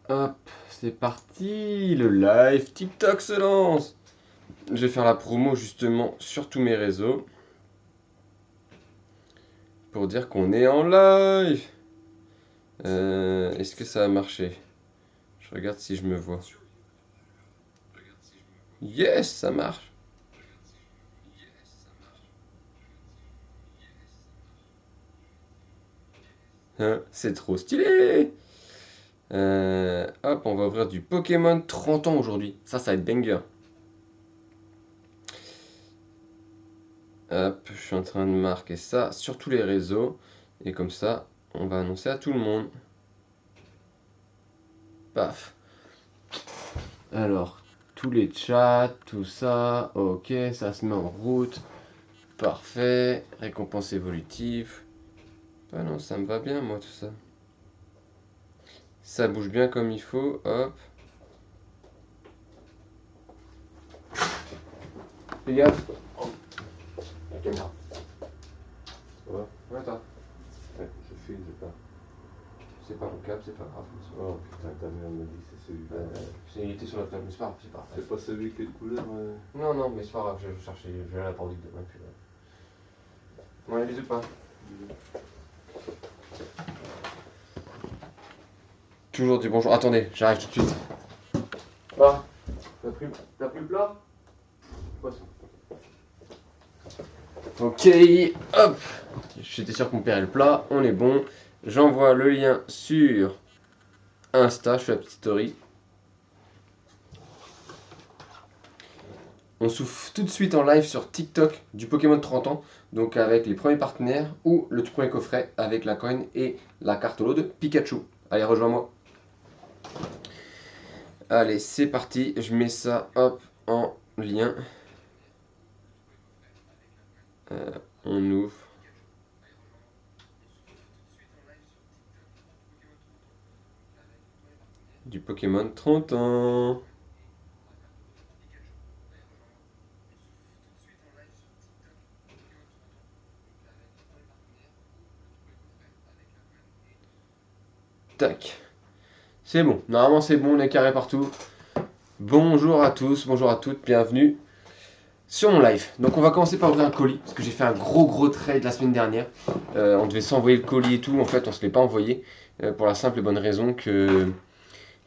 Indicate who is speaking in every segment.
Speaker 1: Hop, c'est parti, le live TikTok se lance. Je vais faire la promo justement sur tous mes réseaux pour dire qu'on est en live. Est-ce que ça a marché? Je regarde si je me vois. Yes, ça marche. Hein, c'est trop stylé. Hop, on va ouvrir du Pokémon 30 ans aujourd'hui. Ça va être banger. Hop, je suis en train de marquer ça sur tous les réseaux. Et comme ça, on va annoncer à tout le monde. Paf. Alors, tous les chats, tout ça. Ok, ça se met en route. Parfait. Récompense évolutive. Ah non, ça me va bien, moi, tout ça. Ça bouge bien comme il faut. Hop. Fais gaffe. Oh. La caméra. Ça va? Ouais, toi.
Speaker 2: Ouais, je filme, j'ai pas.
Speaker 1: C'est pas mon câble, c'est pas grave.
Speaker 2: Oh putain, ta mère m'a dit c'est celui-là.
Speaker 1: Il était sur la table, mais c'est pas grave, c'est pas grave.
Speaker 2: C'est pas celui qui est de couleur
Speaker 1: Non, non, mais c'est pas grave, je cherchais, je vais la pendule demain. Puis, Bon, allez, bisous pas. Toujours du bonjour. Attendez, j'arrive tout de suite. Ah, t'as pris le plat? Poisson. Ok, hop. J'étais sûr qu'on paierait le plat, on est bon. J'envoie le lien sur Insta, je fais la petite story. On s'ouvre tout de suite en live sur TikTok du Pokémon de 30 ans, donc avec les premiers partenaires ou le tout premier coffret avec la coin et la carte holo de Pikachu. Allez, rejoins-moi. Allez, c'est parti, je mets ça hop en lien. On ouvre. Du Pokémon 30 ans. Tac. C'est bon. Normalement, c'est bon. On est carré partout. Bonjour à tous, bonjour à toutes. Bienvenue sur mon live. Donc, on va commencer par ouvrir un colis. Parce que j'ai fait un gros trade la semaine dernière. On devait s'envoyer le colis et tout. En fait, on se l'est pas envoyé. Pour la simple et bonne raison que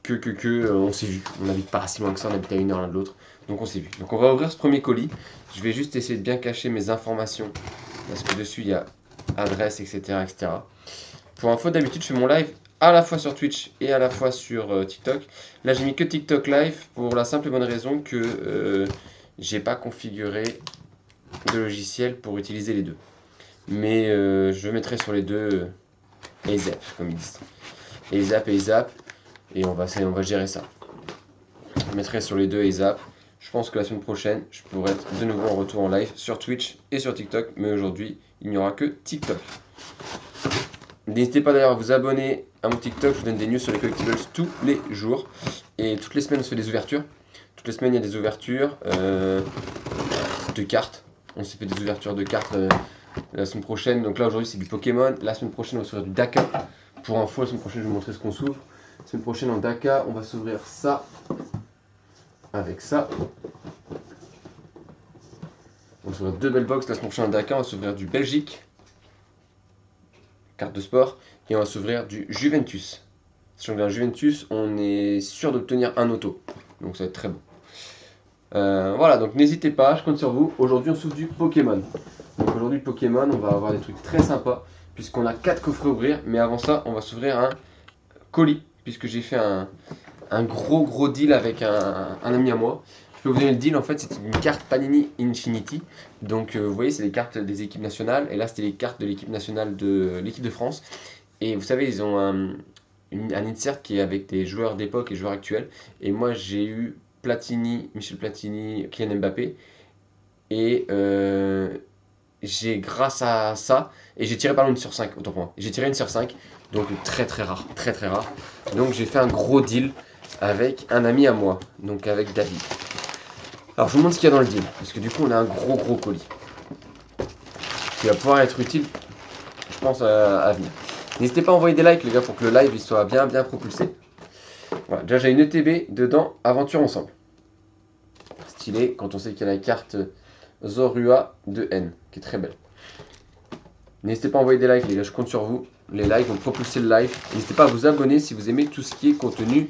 Speaker 1: on s'est vu. On n'habite pas si loin que ça. On habite à 1 heure l'un de l'autre. Donc, on s'est vu. Donc, on va ouvrir ce premier colis. Je vais juste essayer de bien cacher mes informations. Parce que dessus, il y a adresse, etc. etc. Pour info, d'habitude, je fais mon live à la fois sur Twitch et à la fois sur TikTok. Là, j'ai mis que TikTok live pour la simple et bonne raison que j'ai pas configuré de logiciel pour utiliser les deux. Mais je mettrai sur les deux ASAP, comme ils disent. ASAP, et on va gérer ça. Je mettrai sur les deux ASAP. Je pense que la semaine prochaine, je pourrai être de nouveau en retour en live sur Twitch et sur TikTok. Mais aujourd'hui, il n'y aura que TikTok. N'hésitez pas d'ailleurs à vous abonner à mon TikTok, je vous donne des news sur les collectibles tous les jours. Et toutes les semaines, on se fait des ouvertures. Toutes les semaines, il y a des ouvertures de cartes. On s'est fait des ouvertures de cartes la semaine prochaine. Donc là, aujourd'hui, c'est du Pokémon. La semaine prochaine, on va s'ouvrir du Daka. Pour info, la semaine prochaine, je vais vous montrer ce qu'on s'ouvre. La semaine prochaine, en Daka, on va s'ouvrir ça. Avec ça. On va s'ouvrir deux belles box. La semaine prochaine, en Daka, on va s'ouvrir du Belgique. Carte de sport. Et on va s'ouvrir du Juventus. Sachant que dans Juventus, on est sûr d'obtenir un auto. Donc ça va être très bon. Voilà, donc n'hésitez pas, je compte sur vous. Aujourd'hui, on s'ouvre du Pokémon. Donc aujourd'hui, Pokémon, on va avoir des trucs très sympas. Puisqu'on a 4 coffrets à ouvrir. Mais avant ça, on va s'ouvrir un colis. Puisque j'ai fait un gros deal avec un ami à moi. Je peux vous donner le deal, en fait, c'est une carte Panini Infinity. Donc vous voyez, c'est les cartes des équipes nationales. Et là, c'était les cartes de l'équipe nationale de l'équipe de France. Et vous savez, ils ont un insert qui est avec des joueurs d'époque et joueurs actuels. Et moi, j'ai eu Platini, Michel Platini, Kylian Mbappé. Et j'ai, grâce à ça, et j'ai tiré par une sur 5, autant pour moi. J'ai tiré une sur 5, donc très rare, très rare. Donc j'ai fait un gros deal avec un ami à moi, donc avec David. Alors je vous montre ce qu'il y a dans le deal, parce que du coup on a un gros colis. Qui va pouvoir être utile, je pense, à venir. N'hésitez pas à envoyer des likes les gars pour que le live il soit bien propulsé. Voilà, déjà j'ai une ETB dedans, aventure ensemble. Stylé quand on sait qu'il y a la carte Zorua de N, qui est très belle. N'hésitez pas à envoyer des likes les gars, je compte sur vous. Les likes vont propulser le live. N'hésitez pas à vous abonner si vous aimez tout ce qui est contenu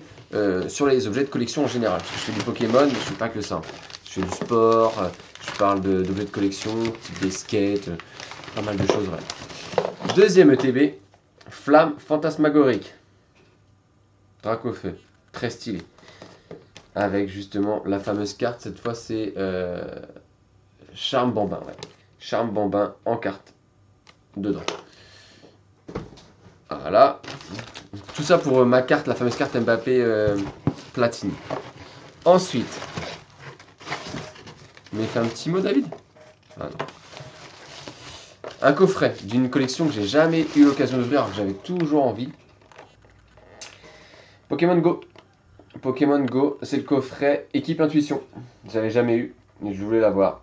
Speaker 1: sur les objets de collection en général. Je fais du Pokémon, mais je ne fais pas que ça. Je fais du sport, je parle d'objets de collection, type des skates, pas mal de choses. Ouais. Deuxième ETB, Flamme Fantasmagorique. Dracofeu, très stylé. Avec justement la fameuse carte, cette fois c'est Charme Bambin. Ouais. Charme Bambin en carte, dedans. Voilà. Tout ça pour ma carte, la fameuse carte Mbappé Platini. Ensuite, mais fait un petit mot David. Ah non. Un coffret d'une collection que j'ai jamais eu l'occasion d'ouvrir, alors que j'avais toujours envie. Pokémon Go. Pokémon Go, c'est le coffret équipe intuition. J'avais jamais eu, mais je voulais l'avoir.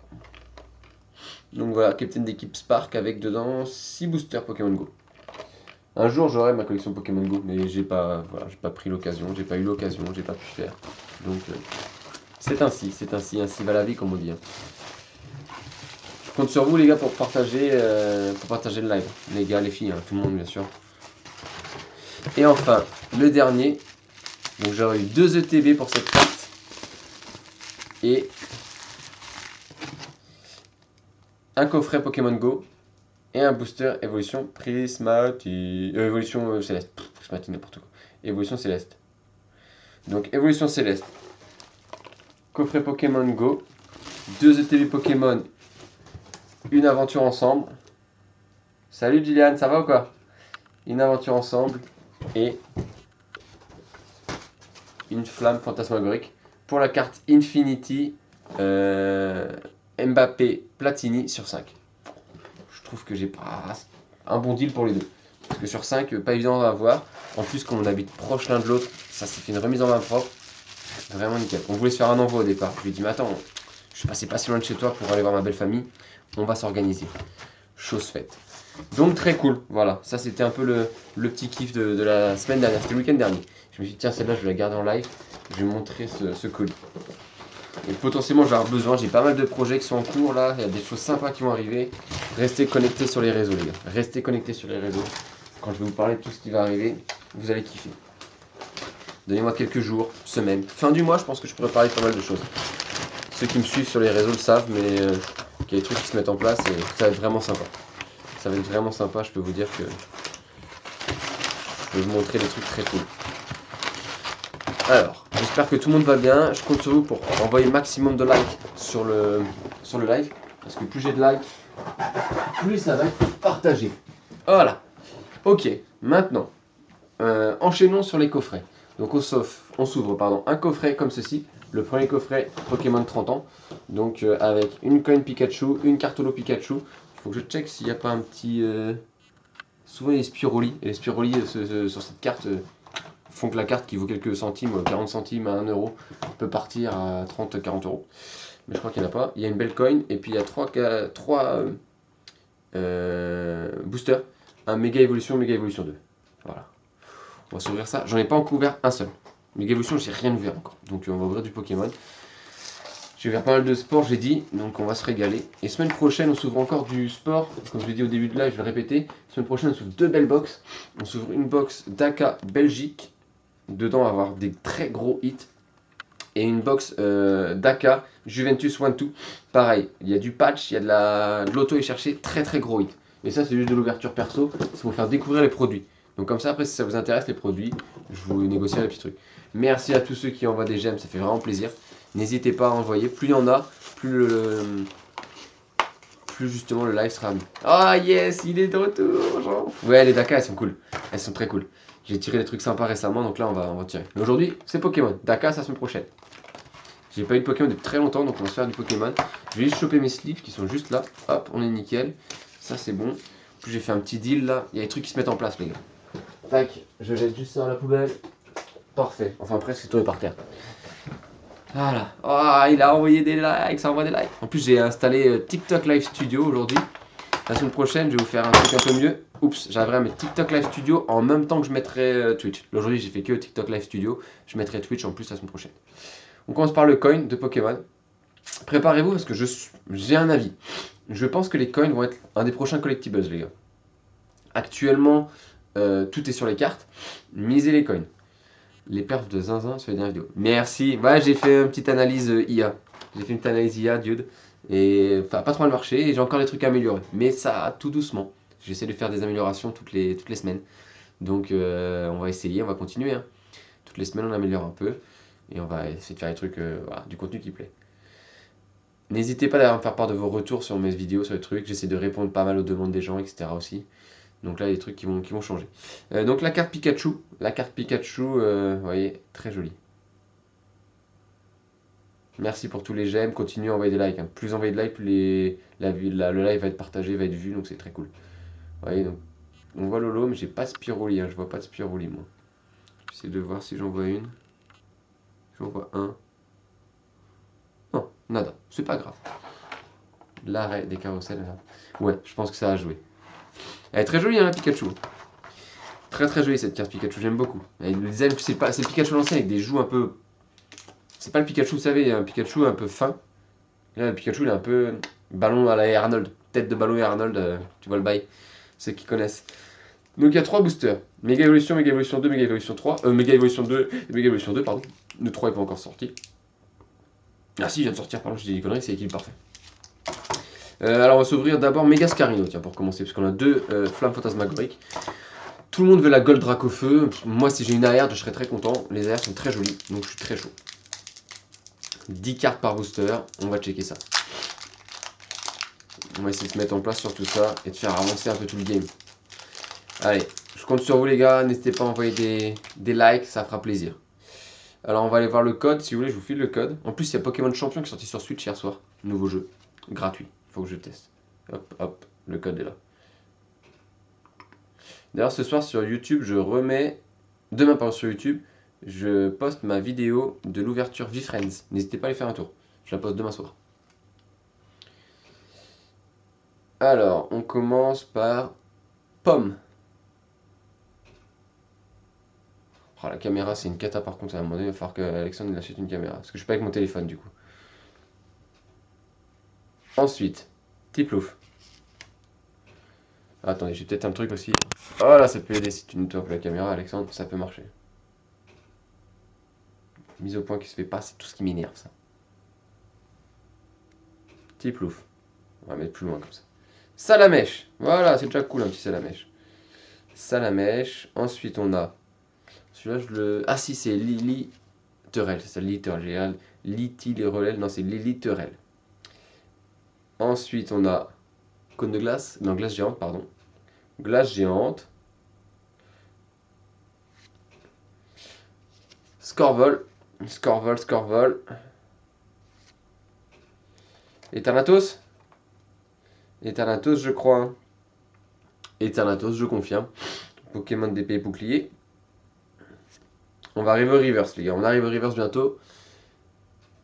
Speaker 1: Donc voilà, capitaine d'équipe Spark avec dedans 6 boosters Pokémon Go. Un jour j'aurai ma collection Pokémon Go, mais j'ai pas pris l'occasion, j'ai pas eu l'occasion, j'ai pas pu faire. Donc c'est ainsi va la vie comme on dit. Hein. Je compte sur vous les gars pour partager le live. Les gars, les filles, hein, tout le monde bien sûr. Et enfin, le dernier. Donc j'aurais eu 2 ETB pour cette carte. Et un coffret Pokémon Go. Et un booster évolution prismatique. Évolution céleste. Prismatique, n'importe quoi. Évolution céleste. Donc évolution céleste. Coffret Pokémon Go. 2 ETB Pokémon. Une aventure ensemble. Salut Gillian, ça va ou quoi? Une aventure ensemble. Et une flamme fantasmagorique. Pour la carte Infinity Mbappé Platini sur 5. Je trouve que j'ai pas un bon deal pour les deux. Parce que sur 5, pas évident à avoir. En plus, comme on habite proche l'un de l'autre, ça s'est fait une remise en main propre. Vraiment nickel. On voulait se faire un envoi au départ. Je lui ai dit, mais attends, je suis passé pas si loin de chez toi pour aller voir ma belle famille. On va s'organiser. Chose faite. Donc très cool. Voilà, ça c'était un peu le petit kiff de la semaine dernière. C'était le week-end dernier. Je me suis dit, tiens, celle-là, je vais la garder en live. Je vais montrer ce colis. Et potentiellement, j'en ai besoin. J'ai pas mal de projets qui sont en cours là. Il y a des choses sympas qui vont arriver. Restez connectés sur les réseaux, les gars. Restez connectés sur les réseaux. Quand je vais vous parler de tout ce qui va arriver, vous allez kiffer. Donnez-moi quelques jours, semaines. Fin du mois, je pense que je pourrais parler de pas mal de choses. Ceux qui me suivent sur les réseaux le savent, mais qu'il y a des trucs qui se mettent en place et ça va être vraiment sympa. Ça va être vraiment sympa, je peux vous dire que je vais vous montrer des trucs très cool. Alors, j'espère que tout le monde va bien. Je compte sur vous pour envoyer maximum de likes sur le live. Parce que plus j'ai de likes, plus ça va être partagé. Voilà. Ok, maintenant, enchaînons sur les coffrets. Donc on s'ouvre un coffret comme ceci. Le premier coffret Pokémon 30 ans. Donc avec une coin Pikachu, une carte holo Pikachu. Il faut que je check s'il n'y a pas un petit... Souvent les Spiroli. Et les Spiroli sur cette carte font que la carte qui vaut quelques centimes, 40 centimes à 1 euro, peut partir à 30-40 euros. Mais je crois qu'il n'y en a pas. Il y a une belle coin et puis il y a 3 boosters. Un Méga Évolution 2. Voilà. On va s'ouvrir ça. J'en ai pas encore ouvert un seul. Méga Évolution, j'ai rien ouvert encore. Donc on va ouvrir du Pokémon. J'ai ouvert pas mal de sport, j'ai dit. Donc on va se régaler. Et semaine prochaine, on s'ouvre encore du sport. Comme je l'ai dit au début de live, je vais le répéter. Semaine prochaine, on s'ouvre 2 belles box. On s'ouvre une box Daka Belgique. Dedans, on va avoir des très gros hits. Et une box Daka Juventus 1-2. Pareil, il y a du patch, il y a de l'auto et chercher. Très très gros hits. Et ça, c'est juste de l'ouverture perso. C'est pour faire découvrir les produits. Donc comme ça, après, si ça vous intéresse, les produits, je vous négocierai les petits trucs. Merci à tous ceux qui envoient des j'aime, ça fait vraiment plaisir. N'hésitez pas à envoyer. Plus il y en a, plus justement le live sera mieux. Ah yes, il est de retour, Jean. Ouais, les Daka, elles sont cool. Elles sont très cool. J'ai tiré des trucs sympas récemment, donc là, on va tirer. Mais aujourd'hui, c'est Pokémon. Daka, c'est la semaine prochaine. J'ai pas eu de Pokémon depuis très longtemps, donc on va se faire du Pokémon. Je vais juste choper mes sleeves qui sont juste là. Hop, on est nickel. Ça, c'est bon. Puis j'ai fait un petit deal là. Il y a des trucs qui se mettent en place, les gars. Tac, je jette juste ça à la poubelle. Parfait. Enfin, presque, c'est tombé par terre. Voilà. Ah, il a envoyé des likes, ça envoie des likes. En plus, j'ai installé TikTok Live Studio aujourd'hui. La semaine prochaine, je vais vous faire un truc un peu mieux. oups, j'arriverai à mettre TikTok Live Studio en même temps que je mettrai Twitch. Aujourd'hui, j'ai fait que TikTok Live Studio. Je mettrai Twitch en plus la semaine prochaine. On commence par le coin de Pokémon. Préparez-vous parce que j'ai un avis. Je pense que les coins vont être un des prochains collectibles, les gars. Actuellement, tout est sur les cartes. Misez les coins. Les perfs de zinzin sur les dernières vidéos. Merci. Ouais, j'ai fait une petite analyse IA. J'ai fait une petite analyse IA, dude. Et enfin, pas trop mal marché. Et j'ai encore des trucs à améliorer. Mais ça, tout doucement. J'essaie de faire des améliorations toutes les semaines. Donc, on va essayer, on va continuer. Hein. Toutes les semaines, on améliore un peu. Et on va essayer de faire des trucs, voilà, du contenu qui plaît. N'hésitez pas d'ailleurs à me faire part de vos retours sur mes vidéos, sur les trucs. J'essaie de répondre pas mal aux demandes des gens, etc. aussi. Donc là, il y a des trucs qui vont changer. Donc la carte Pikachu. La carte Pikachu, vous voyez, très jolie. Merci pour tous les j'aime. Continuez à envoyer des likes. Hein. Plus vous envoyez de likes, plus le live va être partagé, va être vu. Donc c'est très cool. Vous voyez, donc on voit Lolo, mais j'ai pas Spiroli. Hein. Je vois pas de Spiroli, moi. J'essaie de voir si j'en vois une. J'en vois un. Non, nada. C'est pas grave. L'arrêt des carousels. Là. Ouais, je pense que ça a joué. Elle est très jolie, hein, la Pikachu. Très très jolie cette carte Pikachu, j'aime beaucoup. Et le design, c'est le Pikachu l'ancien avec des joues un peu. C'est pas le Pikachu, vous savez, un Pikachu un peu fin. Là, le Pikachu, il est un peu ballon à la Arnold. Tête de ballon et Arnold, tu vois le bail. Ceux qui connaissent. Donc il y a 3 boosters. Méga Evolution, Méga Evolution 2, Méga Evolution 3. Méga Evolution 2 et Méga Evolution 2, pardon. Le 3 est pas encore sorti. Ah si, il vient de sortir, pardon, je dis des conneries, c'est l'équipe parfait. Alors on va s'ouvrir d'abord Méga Scarino, tiens, pour commencer, parce qu'on a 2 flammes fantasmagoriques. Tout le monde veut la Gold Dracofeu. Moi, si j'ai une AR, je serais très content. Les AR sont très jolies, donc je suis très chaud. 10 cartes par booster, on va checker ça. On va essayer de se mettre en place sur tout ça et de faire avancer un peu tout le game. Allez, je compte sur vous les gars, n'hésitez pas à envoyer des likes, ça fera plaisir. Alors on va aller voir le code, si vous voulez, je vous file le code. En plus, il y a Pokémon Champion qui est sorti sur Switch hier soir. Nouveau jeu, gratuit, faut que je teste. Hop, hop, le code est là. D'ailleurs, ce soir sur YouTube, je remets. Demain, pardon, sur YouTube, je poste ma vidéo de l'ouverture VeeFriends. N'hésitez pas à aller faire un tour. Je la poste demain soir. Alors, on commence par Pomme. Oh, la caméra, c'est une cata par contre. À un moment donné, il va falloir qu'Alexandre achète une caméra. Parce que je suis pas avec mon téléphone du coup. Ensuite, Tiplouf. Attendez, j'ai peut-être un truc aussi. Oh là, ça peut aider si tu nettoies la caméra, Alexandre, ça peut marcher. Mise au point qui se fait pas, c'est tout ce qui m'énerve ça. Tiplouf. On va mettre plus loin comme ça. Salamèche. Voilà, c'est déjà cool un petit salamèche. Salamèche. Ensuite, on a. Celui-là, je le. Ah si, c'est Lily Terrell. C'est ça, Lily Terrell. Liti les relais. Non, c'est Lily Terrell. Ensuite, on a. Cône de glace. Non, glace géante, pardon. Glace géante. Scorvol. Scorvol, Scorvol. Eternatus. Eternatus, je crois. Hein. Eternatus, je confirme. Pokémon d'épée et bouclier. On va arriver au reverse, les gars. On arrive au reverse bientôt.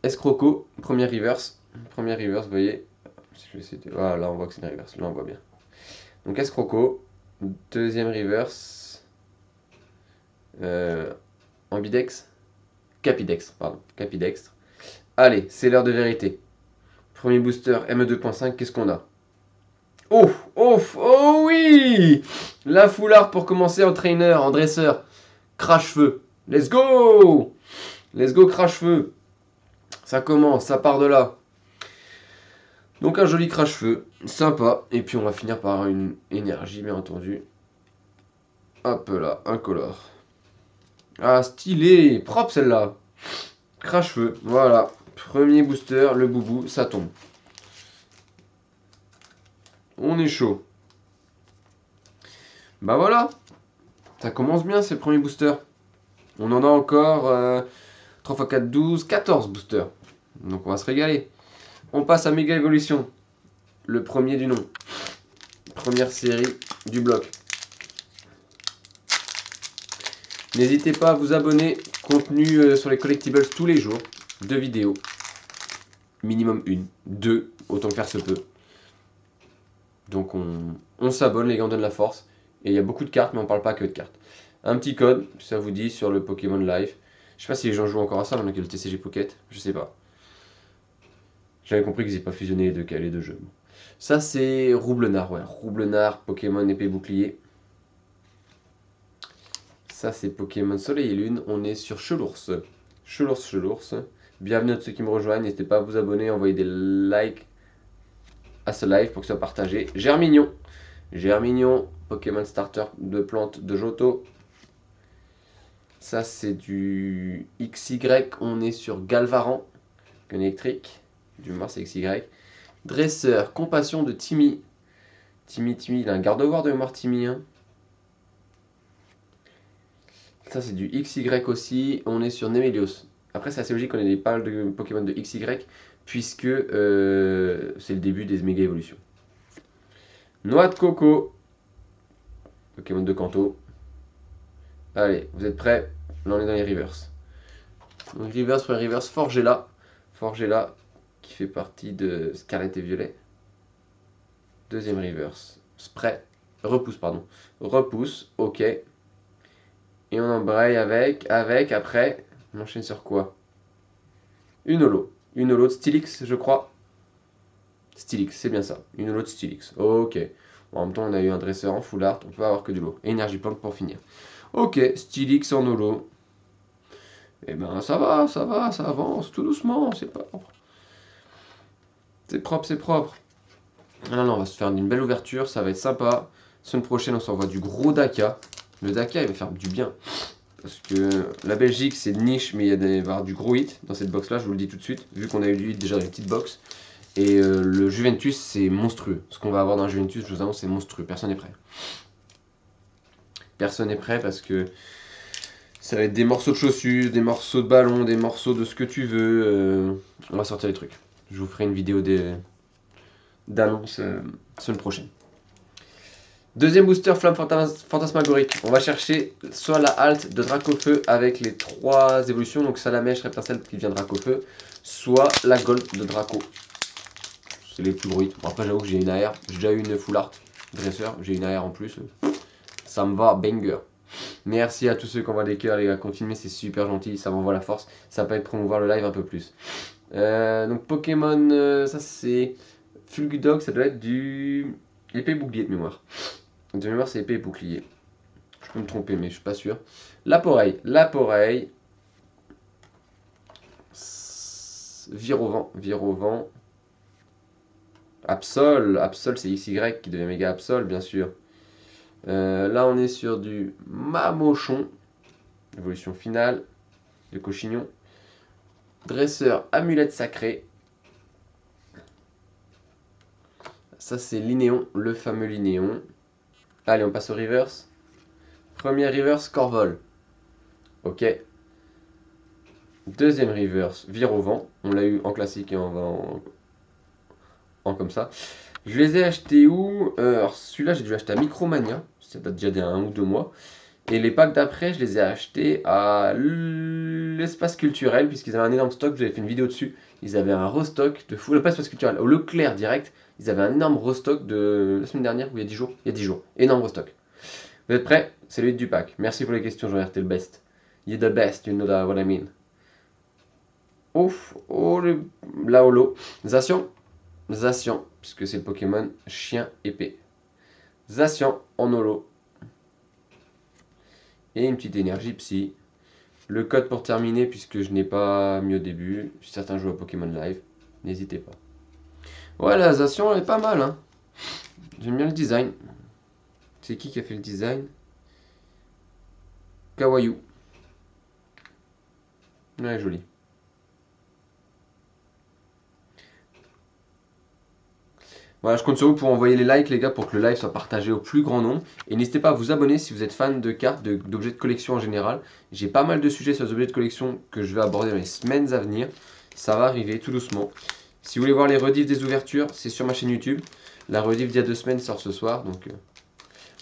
Speaker 1: Escroco, premier reverse. Premier reverse, vous voyez. Voilà, là on voit que c'est une reverse. Là on voit bien. Donc Escroco. Deuxième reverse. Ambidex. Capidextre, pardon. Capidextre. Allez, c'est l'heure de vérité. Premier booster ME2.5, qu'est-ce qu'on a? Oh, oh, oh oui! La foulard pour commencer en trainer, en dresseur. Crache-feu. Let's go! Let's go, crache-feu. Ça commence, ça part de là. Donc un joli crache-feu, sympa. Et puis on va finir par une énergie, bien entendu. Hop là, incolore. Ah, stylé! Propre celle-là. Crache-feu, voilà. Premier booster, le boubou, ça tombe. On est chaud. Bah voilà. Ça commence bien ces premiers boosters. On en a encore 3 x 4, 12, 14 boosters. Donc on va se régaler. On passe à Méga Évolution. Le premier du nom. Première série du bloc. N'hésitez pas à vous abonner. Contenu sur les collectibles tous les jours. 2 vidéos. Minimum 1. 2, autant que faire se peut. Donc on s'abonne, les gars, on donne la force. Et il y a beaucoup de cartes, mais on parle pas que de cartes. Un petit code, ça vous dit, sur le Pokémon Live. Je sais pas si les gens jouent encore à ça, maintenant qu'il y a le TCG Pocket, je sais pas. J'avais compris qu'ils n'aient pas fusionné les deux jeux. Ça c'est Roublenard, ouais. Roublenard, Pokémon épée bouclier. Ça c'est Pokémon Soleil et Lune. On est sur Chelours. Chelours. Bienvenue à tous ceux qui me rejoignent. N'hésitez pas à vous abonner, envoyer des likes à ce live pour que ce soit partagé. Germignon, Pokémon Starter de plantes de Johto. Ça c'est du XY. On est sur Galvaran, électrique. Du Mars XY. Dresseur, Compassion de Timmy. Timmy, il a un garde-voir de mémoire Timmy. Hein. Ça c'est du XY aussi. On est sur Nemelios. Après c'est assez logique qu'on ait pas mal de Pokémon de XY. Puisque c'est le début des méga évolutions. Noix de coco. Pokémon de Kanto. Allez, vous êtes prêts? Là on est dans les reverse. Donc reverse, Forgella. Forgella qui fait partie de Scarlet et Violet. Deuxième reverse. Spray. Repousse, ok. Et on embraye avec, après, on enchaîne sur quoi? Une holo de Stylix, je crois. Stylix, c'est bien ça. Une holo de Stylix, ok. Bon, en même temps, on a eu un dresseur en full art, on peut avoir que de l'eau. Et Energy Plant pour finir. Ok, Stylix en holo. Eh ben, ça va, ça avance, tout doucement, c'est propre. C'est propre. Non, on va se faire une belle ouverture, ça va être sympa. Semaine prochaine, on s'envoie du gros Daka. Le Daka, il va faire du bien. Parce que la Belgique, c'est niche, mais il va y avoir du gros hit dans cette box-là, je vous le dis tout de suite. Vu qu'on a eu du hit déjà dans une petite box. Et le Juventus, c'est monstrueux. Ce qu'on va avoir dans le Juventus, je vous annonce, c'est monstrueux. Personne n'est prêt. Personne n'est prêt parce que ça va être des morceaux de chaussures, des morceaux de ballon, des morceaux de ce que tu veux. On va sortir les trucs. Je vous ferai une vidéo d'annonce semaine prochaine. Deuxième booster, Flamme Fantasmagorique. On va chercher soit la halte de Dracofeu avec les 3 évolutions, donc Salamèche, Reptarcelle qui vient de Dracofeu, soit la Gold de Draco. C'est les plus gros hits. Bon, après, j'avoue que j'ai une AR. J'ai déjà eu une full art dresseur, j'ai une AR en plus. Ça me va banger. Merci à tous ceux qui envoient des cœurs, les gars. Continuez, c'est super gentil, ça m'envoie la force. Ça permet de promouvoir le live un peu plus. Donc, Pokémon, ça c'est Fulgudog, ça doit être du épée bouclier de mémoire. De mémoire, c'est épée et bouclier. Je peux me tromper, mais je suis pas sûr. Laporeille. Vire au vent. Absol, c'est XY qui devient méga Absol, bien sûr. Là, on est sur du Mamochon. Évolution finale. De Cochignon. Dresseur, Amulette sacrée. Ça, c'est Linéon, le fameux Linéon. Allez, on passe au reverse. Premier reverse, Corvol. Ok. Deuxième reverse, Vire au vent. On l'a eu en classique et en comme ça. Je les ai achetés où? Alors celui-là, j'ai dû acheter à Micromania. Ça date déjà d'1 ou 2 mois. Et les packs d'après, je les ai achetés à l'espace culturel, puisqu'ils avaient un énorme stock. J'avais fait une vidéo dessus. Ils avaient un restock de fou. Pas l'espace culturel, au Leclerc direct. Ils avaient un énorme restock de la semaine dernière, ou il y a 10 jours. Il y a 10 jours. Énorme restock. Vous êtes prêts? C'est le hit du pack. Merci pour les questions, Jean-R, t'es le best. You're the best, you know what I mean. Ouf, oh, la holo. Zacian, puisque c'est le Pokémon chien épée. Zacian en holo. Et une petite énergie psy. Le code pour terminer, puisque je n'ai pas mis au début. Si certains jouent à Pokémon Live, n'hésitez pas. Voilà, Zacian, elle est pas mal. Hein. J'aime bien le design. C'est qui a fait le design? Kawaii. Ouais, joli. Voilà, je compte sur vous pour envoyer les likes, les gars, pour que le live soit partagé au plus grand nombre. Et n'hésitez pas à vous abonner si vous êtes fan de cartes, d'objets de collection en général. J'ai pas mal de sujets sur les objets de collection que je vais aborder dans les semaines à venir. Ça va arriver tout doucement. Si vous voulez voir les rediffs des ouvertures, c'est sur ma chaîne YouTube. La rediff d'il y a 2 semaines sort ce soir. Donc,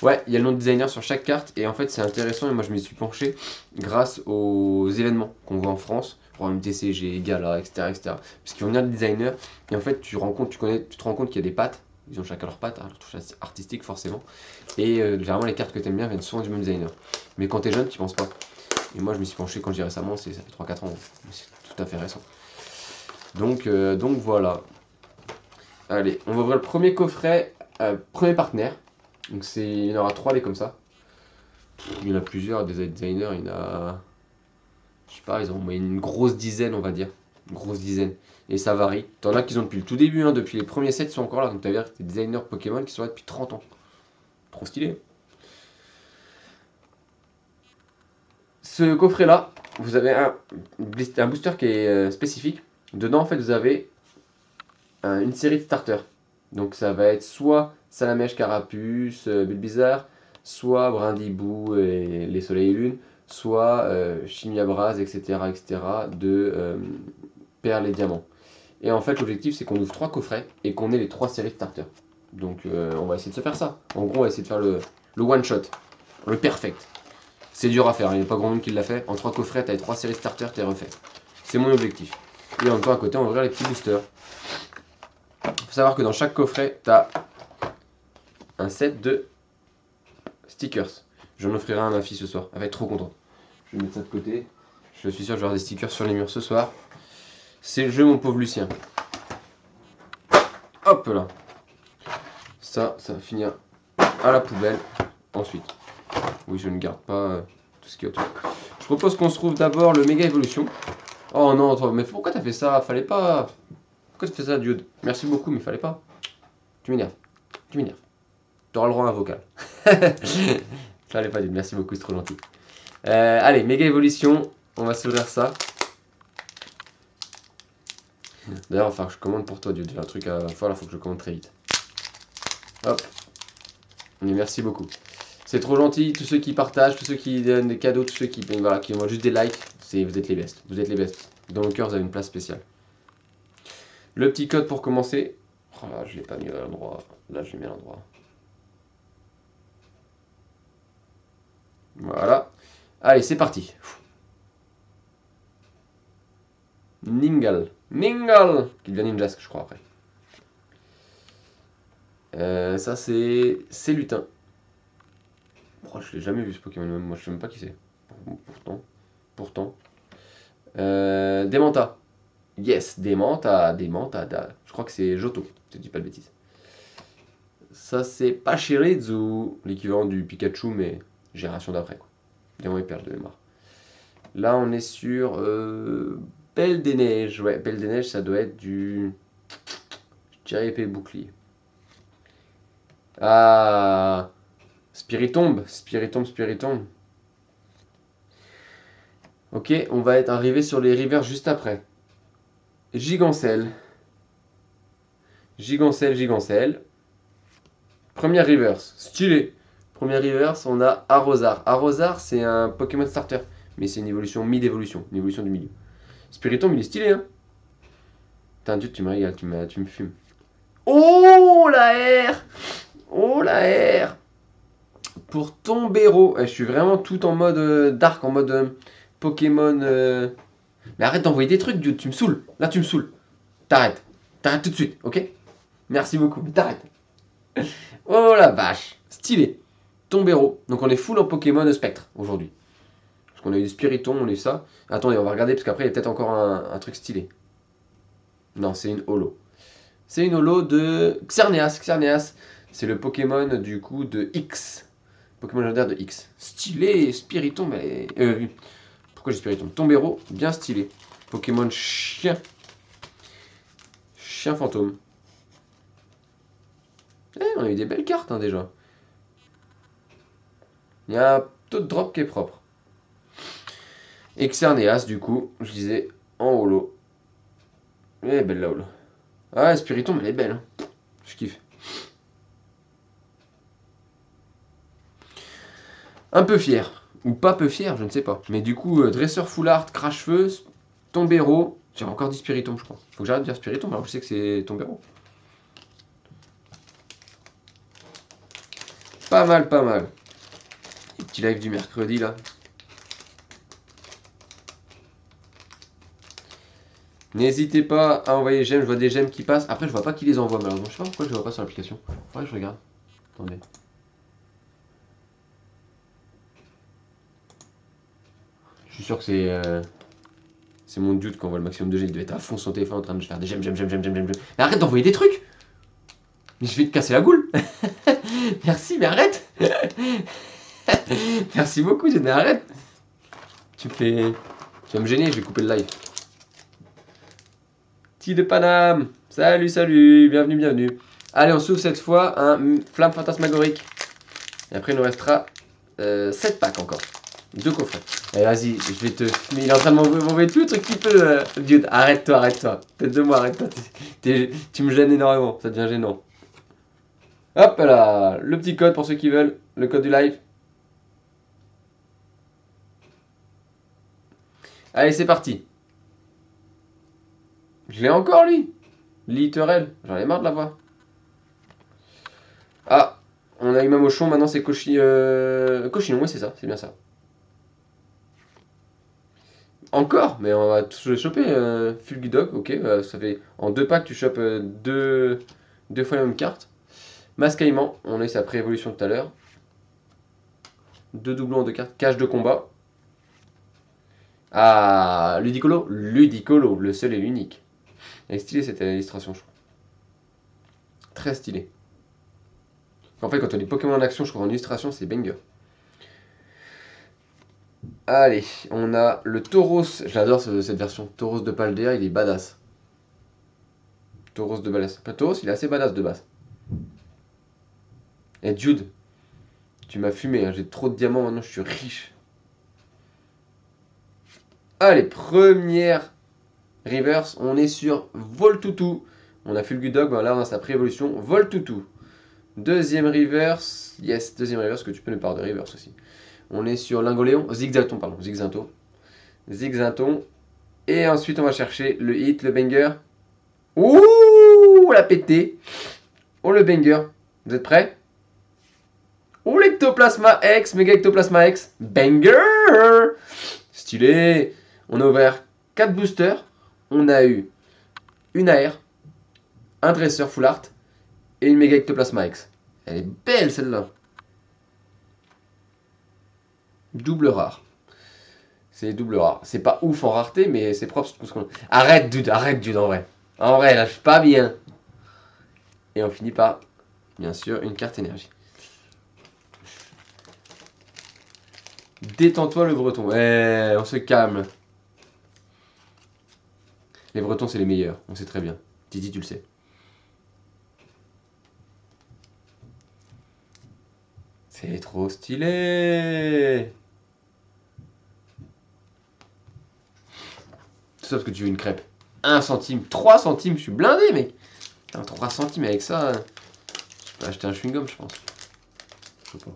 Speaker 1: ouais, il y a le nom de designer sur chaque carte. Et en fait, c'est intéressant. Et moi, je m'y suis penché grâce aux événements qu'on voit en France. Programme TCG, Gala, etc. Parce qu'ils vont venir des designers. Et en fait, tu te rends compte qu'il y a des pattes Ils ont chacun leur patte, hein, leur touche artistique forcément. Et généralement les cartes que t'aimes bien viennent souvent du même designer. Mais quand t'es jeune, tu penses pas. Et moi je me suis penché quand je dis récemment, ça fait 3-4 ans. C'est tout à fait récent. Donc voilà. Allez, on va ouvrir le premier coffret, premier partenaire. Donc il y en aura 3 des comme ça. Il y en a plusieurs, des designers, il y en a... Je sais pas, ils ont en moyenne une grosse dizaine, on va dire. Une grosse dizaine. Et ça varie. T'en as qui ont depuis le tout début, hein, depuis les premiers sets, ils sont encore là. Donc t'as vu des designers Pokémon qui sont là depuis 30 ans. Trop stylé. Ce coffret-là, vous avez un booster qui est spécifique. Dedans, en fait, vous avez une série de starters. Donc ça va être soit Salamèche, Carapuce, Bulbizarre, soit Brindibou et les Soleils et Lunes, soit Chimiabras, etc., etc., de Perles et Diamants. Et en fait, l'objectif, c'est qu'on ouvre 3 coffrets et qu'on ait les 3 séries de starters. Donc on va essayer de se faire ça. En gros, on va essayer de faire le one-shot, le perfect. C'est dur à faire, il n'y a pas grand monde qui l'a fait. En 3 coffrets, t'as les 3 séries starters, t'es refait. C'est mon objectif. Et en même temps, à côté, on va ouvrir les petits boosters. Faut savoir que dans chaque coffret, t'as un set de stickers. J'en offrirai un à ma fille ce soir. Elle va être trop contente. Je vais mettre ça de côté. Je suis sûr que je vais avoir des stickers sur les murs ce soir. C'est le jeu, mon pauvre Lucien. Hop là. Ça va finir à la poubelle. Ensuite. Oui, je ne garde pas tout ce qui est autour. Je propose qu'on se trouve d'abord le Méga Évolution. Oh non, toi, mais pourquoi t'as fait ça? Fallait pas. Pourquoi tu fais ça, Dude? Merci beaucoup, mais fallait pas. Tu m'énerves. Tu m'énerves. T'auras le droit à un vocal. Fallait pas, Dude. Merci beaucoup, c'est trop gentil. Allez, Méga Évolution. On va s'ouvrir ça. D'ailleurs, il va falloir que je commande pour toi, Dude. J'ai un truc à faire, là, faut que je commande très vite. Hop. Mais merci beaucoup. C'est trop gentil, tous ceux qui partagent, tous ceux qui donnent des cadeaux, tous ceux qui envoient juste des likes, vous êtes les bestes. Vous êtes les bestes. Dans mon cœur, vous avez une place spéciale. Le petit code pour commencer. Oh là, je l'ai pas mis à l'endroit. Là, je l'ai mis à l'endroit. Voilà. Allez, c'est parti. Ningal. Ningal qui devient Ninjask, je crois, après. Ça, c'est lutin. Oh, je l'ai jamais vu ce Pokémon, moi je sais même pas qui c'est. Pourtant. Démenta. Yes, Démenta. Je crois que c'est Johto, si je dis pas de bêtises. Ça c'est Pachirizu, l'équivalent du Pikachu, mais génération d'après, quoi. Diamant et perle de mémoire. Là on est sur Belle des Neiges. Ouais, Belle des Neiges, ça doit être du. Je dirais épée bouclier. Ah, Spiritombe. Ok, on va être arrivé sur les rivers juste après. Gigancelle. Première reverse, stylé. Première reverse, on a Arrosar. Arrosar, c'est un Pokémon starter, mais c'est une évolution mid-évolution, une évolution du milieu. Spiritomb, il est stylé, hein. Putain, Dieu, tu me régales, tu me fumes. Oh la R. Oh la R. Pour Tombero, je suis vraiment tout en mode dark, en mode Pokémon. Mais arrête d'envoyer des trucs, Dieu, tu me saoules. Là, tu me saoules. T'arrêtes. T'arrêtes tout de suite, ok? Merci beaucoup, mais t'arrêtes. Oh la vache, stylé. Tombero. Donc on est full en Pokémon spectre aujourd'hui. Parce qu'on a eu du Spiritomb, on a eu ça. Attendez, on va regarder parce qu'après il y a peut-être encore un truc stylé. Non, c'est une holo. C'est une holo de Xerneas. Xerneas, c'est le Pokémon du coup de X. Pokémon légendaire de X. Stylé, Spiritomb, mais... pourquoi j'ai Spiritomb? Tombero, bien stylé. Pokémon chien. Chien fantôme. On a eu des belles cartes hein, déjà. Il y a un taux de drop qui est propre. Xerneas, du coup, je disais en holo. Elle est belle la holo. Ah, Spiritomb, elle est belle. Hein. Je kiffe. Un peu fier. Ou pas peu fier, je ne sais pas. Mais du coup, dresseur full art, crache-feu, Tombero. J'ai encore dit Spiritomb, je crois. Faut que j'arrête de dire Spiritomb, alors je sais que c'est Tombero. Pas mal. Petit live du mercredi là. N'hésitez pas à envoyer j'aime, je vois des j'aime qui passent. Après, je vois pas qui les envoie malheureusement. Je sais pas pourquoi je les vois pas sur l'application. Faudrait que je regarde. Attendez. Je suis sûr que c'est mon dude qui envoie le maximum de j'aime. Il devait être à fond sur son téléphone en train de faire des j'aime, j'aime, j'aime, j'aime, j'aime, j'aime. Mais arrête d'envoyer des trucs. Mais je vais te casser la goule. Merci, mais arrête. Merci beaucoup, mais arrête. Tu vas me gêner, je vais couper le live. Ti de Paname. Salut, salut. Bienvenue, bienvenue. Allez, on s'ouvre cette fois un flamme fantasmagorique. Et après, il nous restera 7 packs encore. 2 coffrets. Allez, vas-y, je vais te... Mais il est en train de m'envoyer tout le truc qu'il peut. Dude, arrête-toi, arrête-toi. Tête de moi, arrête-toi. Tu me gênes énormément, ça devient gênant. Hop là, le petit code pour ceux qui veulent. Le code du live. Allez, c'est parti. Je l'ai encore, lui. Littéral. J'en ai marre de l'avoir. Ah, on a eu Mamochon, maintenant c'est Cochinon, oui c'est ça, c'est bien ça. Encore, mais on va tous le choper. Fulgudog, ok, ça fait en 2 packs tu chopes deux fois la même carte. Mascaillement, on a eu sa pré-évolution tout à l'heure. 2 doublons en 2 cartes, cache de combat. Ah, Ludicolo, Ludicolo, le seul et l'unique. Elle est stylée cette illustration, je trouve. Très stylée. En fait, quand on dit Pokémon en action, je trouve en illustration, c'est banger. Allez, on a le Tauros. J'adore cette version. Tauros de Paldea, il est badass. Tauros de badass. Enfin, Tauros, il est assez badass de base. Et Jude, tu m'as fumé, hein. J'ai trop de diamants maintenant, je suis riche. Allez, première reverse, on est sur Voltoutou. On a Fulgudog, ben là on a sa pré-évolution. Voltoutou. Deuxième reverse, yes, deuxième reverse, que tu peux ne pas de reverse aussi. On est sur Lingoléon, Zigzaton, pardon, Zigzaton. Zigzaton. Et ensuite on va chercher le hit, le banger. Ouh, la pété. Oh, le banger. Vous êtes prêts? Oh, l'Ectoplasma X, méga Ectoplasma X. Banger. Stylé. On a ouvert 4 boosters. On a eu une AR, un dresseur full art et une méga Ectoplasma X. Elle est belle celle-là. Double rare. C'est double rare. C'est pas ouf en rareté, mais c'est propre. Arrête, dude, en vrai. En vrai, là, je suis pas bien. Et on finit par, bien sûr, une carte énergie. Détends-toi le breton. Eh, on se calme. Les bretons, c'est les meilleurs. On sait très bien. Titi, tu le sais. C'est trop stylé. Tout ça parce que tu veux une crêpe. 1 centime, 3 centimes, je suis blindé, mec. Putain, 3 centimes avec ça, je peux acheter un chewing-gum, je pense. Je sais pas.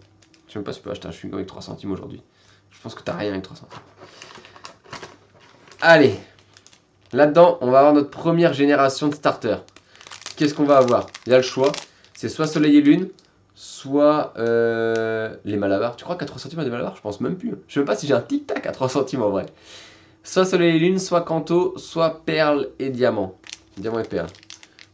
Speaker 1: Je sais même pas si tu peux acheter un chewing-gum avec 3 centimes aujourd'hui. Je pense que t'as rien avec 3 centimes. Allez. Là-dedans, on va avoir notre première génération de starters. Qu'est-ce qu'on va avoir? Il y a le choix. C'est soit Soleil et Lune, soit les Malabars. Tu crois qu'à 3 centimes, il y a des Malabars? Je pense même plus. Je sais même pas si j'ai un tic-tac à 3 centimes en vrai. Soit Soleil et Lune, soit Kanto, soit Perle et Diamant. Diamant et Perle.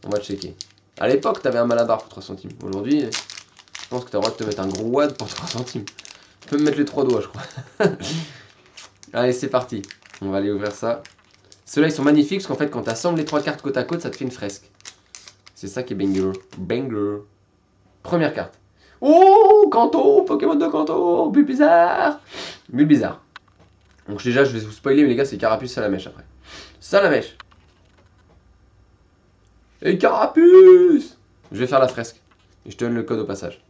Speaker 1: On va checker. À l'époque, t'avais un Malabar pour 3 centimes. Aujourd'hui, je pense que t'as le droit de te mettre un gros wad pour 3 centimes. Tu peux me mettre les 3 doigts, je crois. Allez, c'est parti. On va aller ouvrir ça. Ceux-là, ils sont magnifiques parce qu'en fait, quand tu assembles les 3 cartes côte à côte, ça te fait une fresque. C'est ça qui est banger. Banger. Première carte. Oh, Kanto, Pokémon de Kanto, Bulbizarre. Bulbizarre. Donc déjà, je vais vous spoiler, mais les gars, c'est Carapuce Salamèche après. Salamèche. Et Carapuce. Je vais faire la fresque. Et je te donne le code au passage.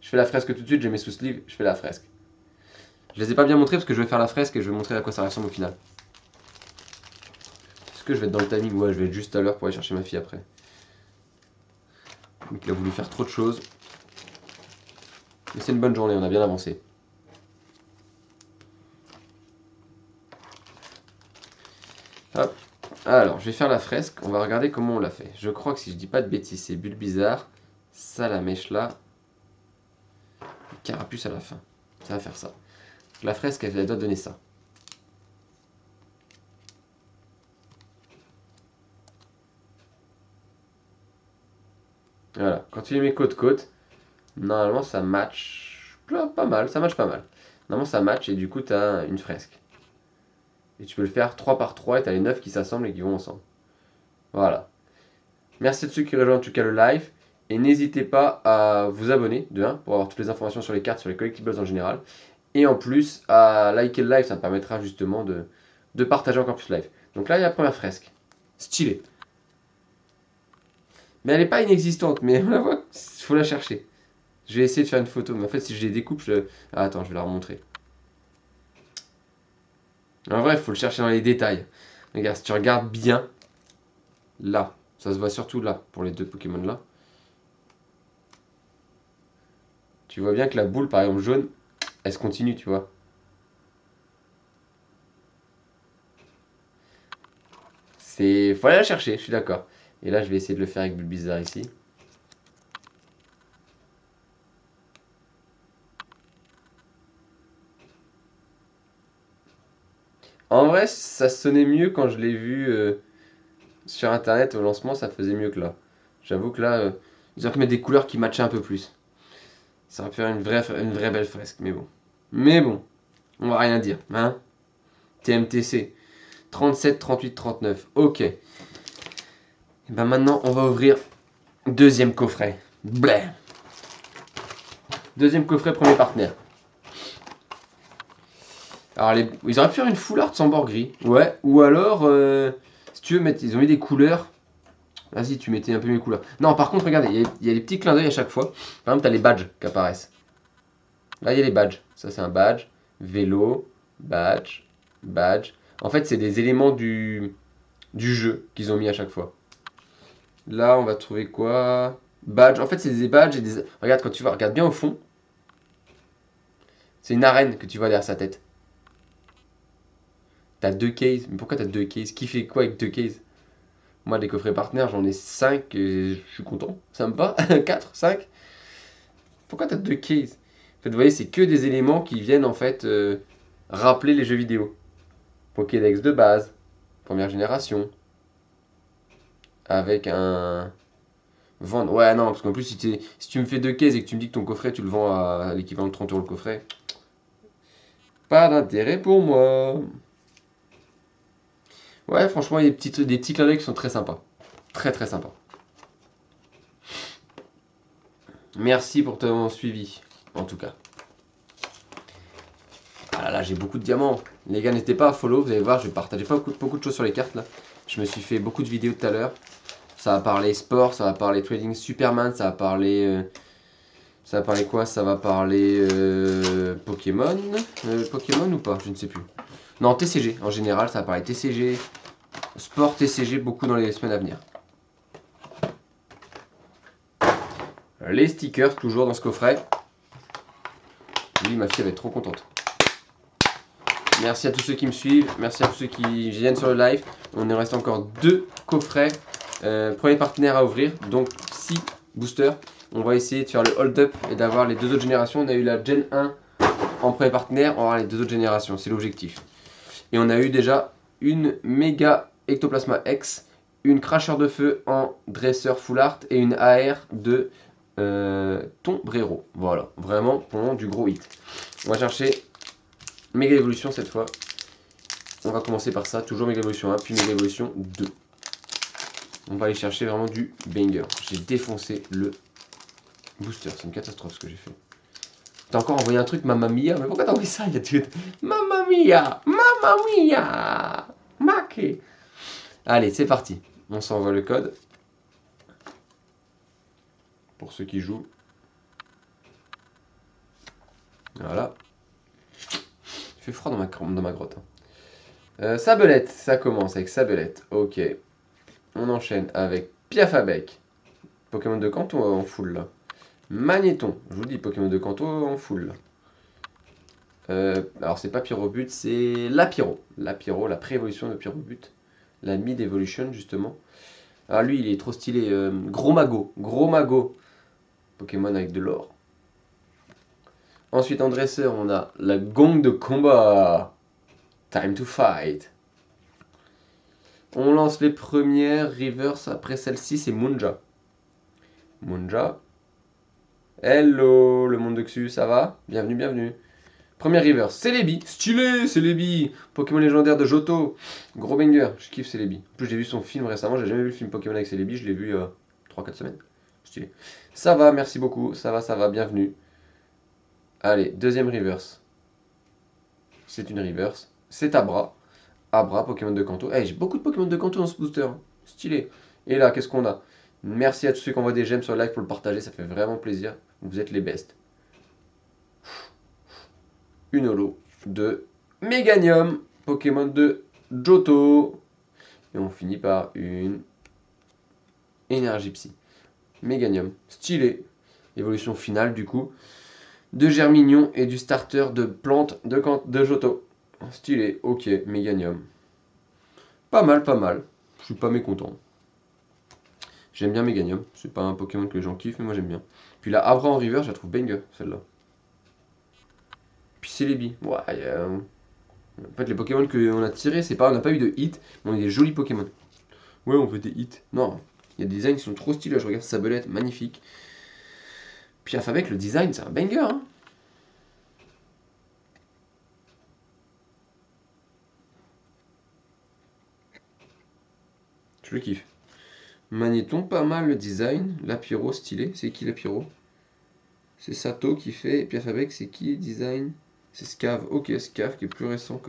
Speaker 1: Je fais la fresque tout de suite, j'ai mes sous-sleeves, je fais la fresque. Je les ai pas bien montrés parce que je vais faire la fresque et je vais montrer à quoi ça ressemble au final. Est-ce que je vais être dans le timing? Ouais, je vais être juste à l'heure pour aller chercher ma fille après. Donc il a voulu faire trop de choses. Mais c'est une bonne journée, on a bien avancé. Hop. Alors, je vais faire la fresque. On va regarder comment on l'a fait. Je crois que si je dis pas de bêtises, c'est Bulbizarre. Ça, la mèche là. Carapuce à la fin. Ça va faire ça. La fresque, elle doit donner ça. Voilà, quand tu les mets côte-côte, normalement ça match pas mal, ça match pas mal. Normalement ça match et du coup tu as une fresque. Et tu peux le faire 3 par 3 et tu as les 9 qui s'assemblent et qui vont ensemble. Voilà. Merci à tous ceux qui rejoignent en tout cas le live. Et n'hésitez pas à vous abonner, de 1, pour avoir toutes les informations sur les cartes, sur les collectibles en général. Et en plus, à liker le live, ça me permettra justement de partager encore plus le live. Donc là, il y a la première fresque. Stylé. Mais elle n'est pas inexistante, mais on la voit, il faut la chercher. Je vais essayer de faire une photo, mais en fait, si je les découpe, je... Ah, attends, je vais la remontrer. En vrai, il faut le chercher dans les détails. Regarde, si tu regardes bien, là, ça se voit surtout là, pour les deux Pokémon là. Tu vois bien que la boule, par exemple jaune, elle se continue, tu vois. C'est... Faut aller la chercher, je suis d'accord. Et là, je vais essayer de le faire avec Bulbizarre ici. En vrai, ça sonnait mieux quand je l'ai vu sur internet au lancement, ça faisait mieux que là. J'avoue que là, ils auraient pu mettre des couleurs qui matchaient un peu plus. Ça aurait pu faire une vraie belle fresque, mais bon. Mais bon, on va rien dire, hein. TMTC, 37, 38, 39, ok. Et ben maintenant, on va ouvrir deuxième coffret. Bleh. Deuxième coffret, premier partenaire. Alors, ils auraient pu faire une full art sans bord gris. Ouais, ou alors, si tu veux, ils ont mis des couleurs. Vas-y, tu mettais un peu mes couleurs. Non, par contre, regardez, il y a des petits clins d'œil à chaque fois. Par exemple, tu as les badges qui apparaissent. Là, il y a les badges. Ça, c'est un badge. Vélo, badge, badge. En fait, c'est des éléments du jeu qu'ils ont mis à chaque fois. Là, on va trouver quoi? Badge. En fait, c'est des badges et des... Regarde, quand tu vas, regarde bien au fond. C'est une arène que tu vois derrière sa tête. T'as deux cases. Mais pourquoi t'as deux cases? Qui fait quoi avec deux cases? Moi, des coffrets partenaires, j'en ai 5 et je suis content. Ça me va. 4, 5. Pourquoi t'as deux cases? En fait, vous voyez, c'est que des éléments qui viennent en fait rappeler les jeux vidéo. Pokédex de base, première génération, avec un vendre. Ouais, non, parce qu'en plus, si tu me fais deux cases et que tu me dis que ton coffret, tu le vends à l'équivalent de 30 € le coffret, pas d'intérêt pour moi. Ouais, franchement, il y a des petits clins d'œil qui sont très sympas. Très très sympas. Merci pour ton suivi, en tout cas. Ah là là, j'ai beaucoup de diamants. Les gars, n'hésitez pas à follow, vous allez voir, je vais partager beaucoup de choses sur les cartes là. Je me suis fait beaucoup de vidéos tout à l'heure. Ça va parler sport, ça va parler trading Superman, ça va parler... ça va parler quoi? Ça va parler Pokémon. Pokémon ou pas? Je ne sais plus. Non, TCG en général, ça va parler TCG. Sport TCG beaucoup dans les semaines à venir. Les stickers toujours dans ce coffret. Oui, ma fille va être trop contente. Merci à tous ceux qui me suivent, merci à tous ceux qui viennent sur le live. On est resté encore 2 coffrets. Premier partenaire à ouvrir, donc 6 boosters. On va essayer de faire le hold-up et d'avoir les deux autres générations. On a eu la Gen 1 en premier partenaire, on va avoir les deux autres générations, c'est l'objectif. Et on a eu déjà une méga Ectoplasma X, une cracheur de feu en dresseur full art et une AR de Tombrero. Voilà, vraiment pour le moment du gros hit. On va chercher Méga Évolution cette fois. On va commencer par ça, toujours Méga Évolution 1, puis Méga Évolution 2. On va aller chercher vraiment du banger. J'ai défoncé le booster, c'est une catastrophe ce que j'ai fait. T'as encore envoyé un truc, Mamma Mia? Mais pourquoi t'as envoyé ça? Il y a tout. Mamma Mia! Mamma Mia! Maquet! Allez, c'est parti. On s'envoie le code. Pour ceux qui jouent. Voilà. Il fait froid dans ma grotte. Sabelette, ça commence avec Sabelette. Ok. On enchaîne avec Piafabec. Pokémon de Kanto en full là. Magnéton, je vous dis Pokémon de Kanto en full. Alors c'est pas Pyrobut, c'est Lapyro. Lapyro, la pré-évolution de Pyrobut. La mid-evolution justement. Ah lui il est trop stylé. Gros Mago. Gros Mago. Pokémon avec de l'or. Ensuite en dresseur on a la Gong de combat. Time to fight. On lance les premières reverse après celle-ci c'est Munja. Munja. Hello, le monde de Xu, ça va? Bienvenue, bienvenue. Première reverse, Celebi, stylé, Celebi. Pokémon légendaire de Johto. Gros banger, je kiffe Celebi. En plus, j'ai vu son film récemment, j'ai jamais vu le film Pokémon avec Celebi, je l'ai vu il y a 3-4 semaines. Stylé. Ça va, merci beaucoup, ça va, bienvenue. Allez, deuxième reverse. C'est une reverse. C'est Abra. Abra, Pokémon de Kanto. Hey, j'ai beaucoup de Pokémon de Kanto dans ce booster. Hein. Stylé. Et là, qu'est-ce qu'on a? Merci à tous ceux qui envoient des j'aime sur le live pour le partager, ça fait vraiment plaisir. Vous êtes les best. Une holo de Meganium, Pokémon de Johto. Et on finit par une Énergie Psy. Meganium, stylé. Évolution finale du coup. De Germignon et du starter de plante de Johto. Stylé, ok, Meganium. Pas mal, pas mal. Je suis pas mécontent. J'aime bien Meganium. C'est pas un Pokémon que les gens kiffent, mais moi j'aime bien. Puis la Abra en river, je la trouve banger, celle-là. Puis Celebi. Ouais, en fait, les Pokémon qu'on a tirés, c'est pas, on n'a pas eu de hit, mais on a des jolis Pokémon. Ouais, on fait des hits. Non, il y a des designs qui sont trop stylés. Je regarde Sablette, magnifique. Puis avec le design, c'est un banger. Hein. Je le kiffe. Magnéton, pas mal le design. Lapiro, stylé. C'est qui Lapiro? C'est Sato qui fait. Et puis avec, c'est qui design? C'est Scav. Ok, Scav qui est plus récent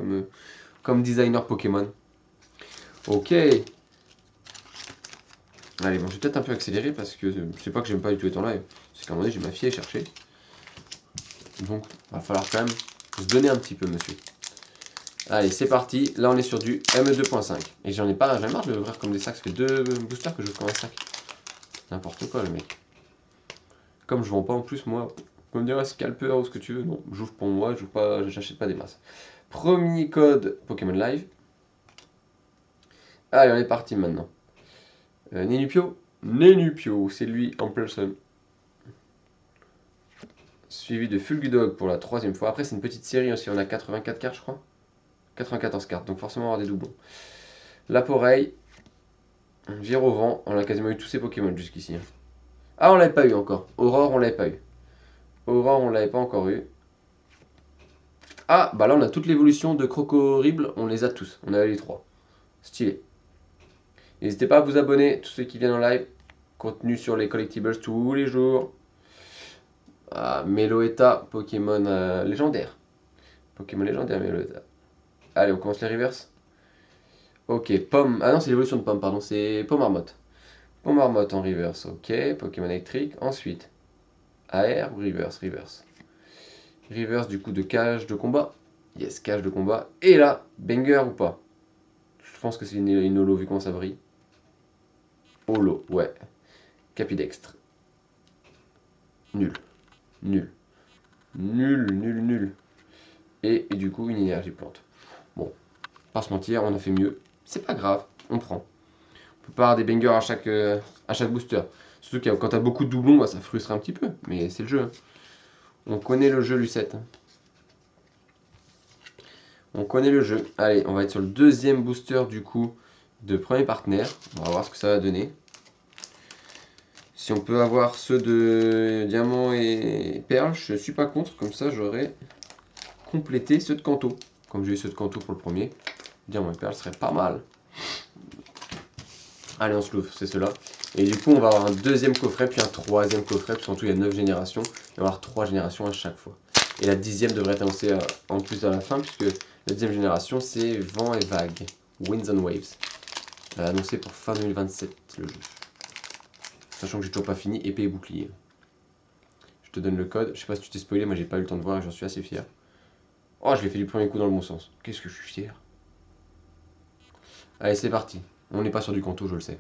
Speaker 1: comme designer Pokémon. Ok. Allez, bon, je vais peut-être un peu accélérer parce que c'est pas que j'aime pas du tout être en live. C'est qu'à un moment donné, j'ai ma fille à chercher. Donc, va falloir quand même se donner un petit peu, monsieur. Allez, c'est parti. Là, on est sur du ME2.5. Et j'en ai pas, j'en ai marre de l'ouvrir comme des sacs. Ça fait 2 boosters que je joue comme un sac. N'importe quoi, le mec. Comme je vends pas en plus, moi, comme dirait scalper ou ce que tu veux, non, j'ouvre pour moi, j'achète pas des masses. Premier code Pokémon Live. Allez, on est parti maintenant. Nenupio. Nenupio, c'est lui en personne. Suivi de Fulgudog pour la 3e fois. Après, c'est une petite série aussi, on a 84 cartes, je crois. 94 cartes, donc forcément on va avoir des doublons. Laporeille. Vire au vent, on a quasiment eu tous ces Pokémon jusqu'ici. Ah, on l'avait pas eu encore. Aurore, on l'avait pas eu. Aurore, on l'avait pas encore eu. Ah, bah là on a toute l'évolution de Crocorible, on les a tous. On a eu les 3. Stylé. N'hésitez pas à vous abonner, tous ceux qui viennent en live. Contenu sur les collectibles tous les jours. Ah, Meloetta, Pokémon légendaire. Pokémon légendaire, Meloetta. Allez, on commence les reverse. Ok, Pomme. Ah non, c'est l'évolution de Pomme, pardon. C'est Pomme Marmotte. Pomme Marmotte en reverse. Ok, Pokémon électrique. Ensuite, AR ou reverse? Reverse. Reverse du coup de cage de combat. Yes, cage de combat. Et là, banger ou pas? Je pense que c'est une holo vu comment ça brille. Holo, ouais. Capidextre. Nul. Nul. Nul, nul, nul. Et du coup, une énergie plante. Bon, pas se mentir, on a fait mieux. C'est pas grave, on prend. On peut pas avoir des bangers à chaque booster. Surtout que quand t'as beaucoup de doublons, bah, ça frustre un petit peu. Mais c'est le jeu. Hein. On connaît le jeu, Lucette. On connaît le jeu. Allez, on va être sur le deuxième booster du coup de premier partenaire. On va voir ce que ça va donner. Si on peut avoir ceux de diamant et perle, je suis pas contre. Comme ça, j'aurais complété ceux de Kanto. Comme j'ai eu ceux de Kanto pour le premier. Diamant et perle serait pas mal. Allez, on se l'ouvre, c'est cela. Et du coup, on va avoir un deuxième coffret, puis un troisième coffret. Parce qu'en tout, il y a 9 générations. Il va y avoir 3 générations à chaque fois. Et la 10e devrait être annoncée en plus à la fin, puisque la 10e génération, c'est Vent et Vague. Winds and Waves. Annoncé pour fin 2027, le jeu. Sachant que j'ai toujours pas fini, épée et bouclier. Je te donne le code. Je sais pas si tu t'es spoilé, moi j'ai pas eu le temps de voir et j'en suis assez fier. Oh, je l'ai fait du premier coup dans le bon sens. Qu'est-ce que je suis fier. Allez, c'est parti. On n'est pas sur du Kanto, je le sais.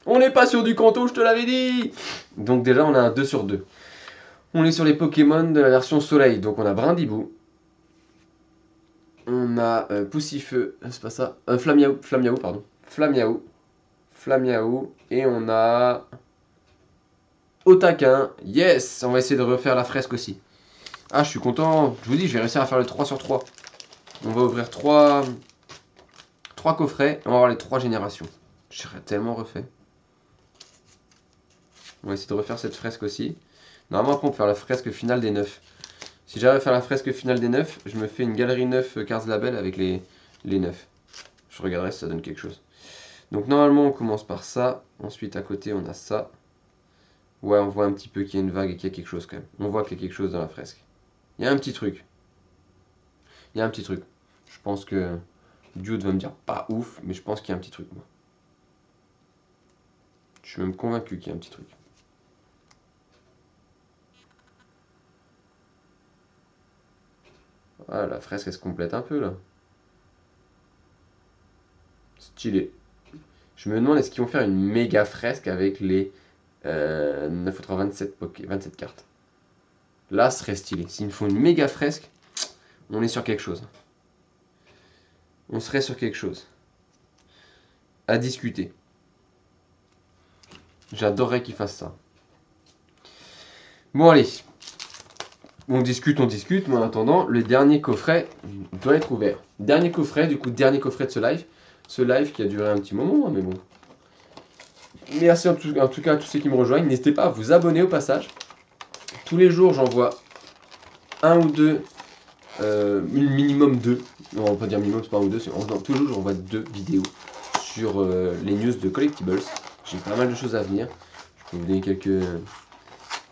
Speaker 1: On n'est pas sur du Kanto, je te l'avais dit. Donc déjà, on a un 2 sur 2. On est sur les Pokémon de la version Soleil. Donc on a Brindibou. On a Poussifeu. C'est pas ça. Flamiaou, pardon. Flamiaou. Et on a Otaquin. Yes. On va essayer de refaire la fresque aussi. Ah, je suis content. Je vous dis, je vais réussir à faire le 3 sur 3. On va ouvrir 3 coffrets. Et on va avoir les 3 générations. Je serais tellement refait. On va essayer de refaire cette fresque aussi. Normalement, après, on peut faire la fresque finale des 9. Si j'arrive à faire la fresque finale des 9, je me fais une galerie 9 Cars Label avec les 9. Je regarderai si ça donne quelque chose. Donc normalement, on commence par ça. Ensuite, à côté, on a ça. Ouais, on voit un petit peu qu'il y a une vague et qu'il y a quelque chose quand même. On voit qu'il y a quelque chose dans la fresque. Il y a un petit truc. Il y a un petit truc. Je pense que Dude va me dire pas ouf, mais je pense qu'il y a un petit truc, moi. Je suis même convaincu qu'il y a un petit truc. Voilà, la fresque, elle se complète un peu, là. Stylé. Je me demande, est-ce qu'ils vont faire une méga fresque avec les 27 cartes. Là, ce serait stylé. S'il me faut une méga fresque, on est sur quelque chose. On serait sur quelque chose. À discuter. J'adorerais qu'ils fassent ça. Bon, allez. On discute, mais en attendant, le dernier coffret doit être ouvert. Dernier coffret, du coup, dernier coffret de ce live. Ce live qui a duré un petit moment, mais bon. Merci en tout cas à tous ceux qui me rejoignent. N'hésitez pas à vous abonner au passage. Tous les jours, j'envoie un ou deux, minimum deux. Non, on va pas dire minimum, c'est pas un ou deux. Tous les jours, j'envoie 2 vidéos sur les news de Collectibles. J'ai pas mal de choses à venir. Je peux vous donner quelques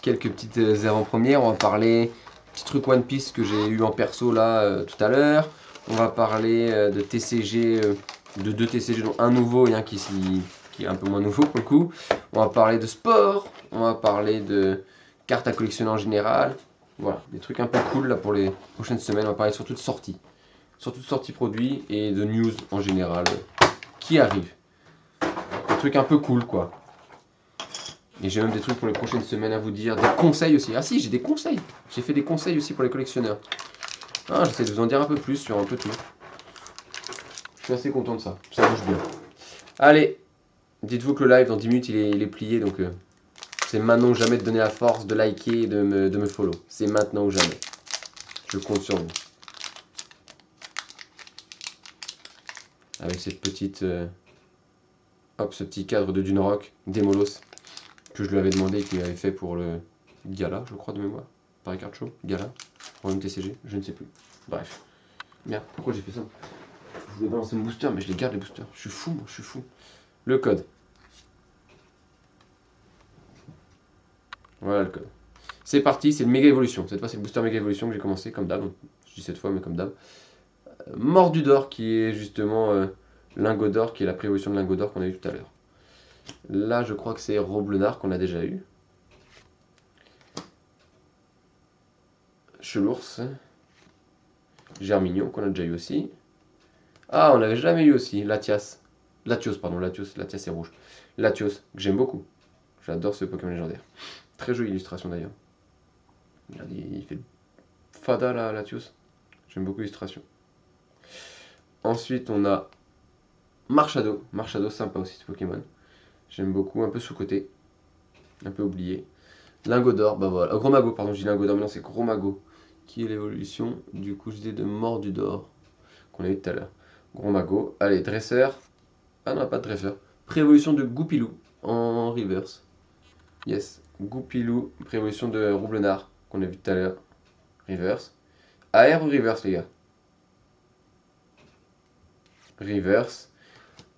Speaker 1: petites avant-premières. On va parler petit truc One Piece que j'ai eu en perso là tout à l'heure. On va parler de TCG, de 2 TCG, dont un nouveau et un qui est un peu moins nouveau pour le coup. On va parler de sport. On va parler de cartes à collectionner en général. Voilà, des trucs un peu cool là pour les prochaines semaines. On va parler surtout de sorties. Surtout de sorties produits et de news en général qui arrivent. Des trucs un peu cool quoi. Et j'ai même des trucs pour les prochaines semaines à vous dire. Des conseils aussi. Ah si, j'ai des conseils. J'ai fait des conseils aussi pour les collectionneurs. Ah, j'essaie de vous en dire un peu plus sur un peu tout. Je suis assez content de ça. Ça bouge bien. Allez, dites-vous que le live dans 10 minutes il est plié. Donc c'est maintenant ou jamais de donner la force, de liker et de me follow. C'est maintenant ou jamais. Je compte sur vous. Avec cette petite... hop, ce petit cadre de Dune Rock, Demolos, que je lui avais demandé et qu'il avait fait pour le Gala, je crois, de mémoire. Paris Card Show, Gala, pour MTCG, je ne sais plus. Bref. Merde, pourquoi j'ai fait ça? Je voulais balancer mon booster, mais je les garde les boosters. Je suis fou, moi, je suis fou. Le code. Voilà le code. C'est parti, c'est le méga évolution. Cette fois, c'est le booster méga évolution que j'ai commencé, comme d'hab. Je dis cette fois, mais comme d'hab. Mordu d'or, qui est justement lingot d'or, qui est la préévolution de lingot d'or qu'on a eu tout à l'heure. Là, je crois que c'est Roblenard qu'on a déjà eu. Chelours. Germignon qu'on a déjà eu aussi. Ah, on n'avait jamais eu aussi. Latias. Latios, pardon. Latios est rouge. Latios, que j'aime beaucoup. J'adore ce Pokémon légendaire. Très jolie illustration d'ailleurs. Regarde, il fait fada là, Latios. J'aime beaucoup l'illustration. Ensuite, on a Marshado. Marshado, sympa aussi ce Pokémon. J'aime beaucoup, un peu sous-côté. Un peu oublié. Lingot d'or, bah voilà. Gros Mago, pardon, je dis Lingot d'or, mais non, c'est Gros Mago. Qui est l'évolution, du coup, je dis de Mordu d'or. Qu'on a eu tout à l'heure. Gros Mago. Allez, dresseur. Ah non, pas de dresseur. Préévolution de Goupilou en reverse. Yes. Goupilou, préévolution de Roublenard qu'on a vu tout à l'heure. Reverse. AR ou reverse, les gars? Reverse.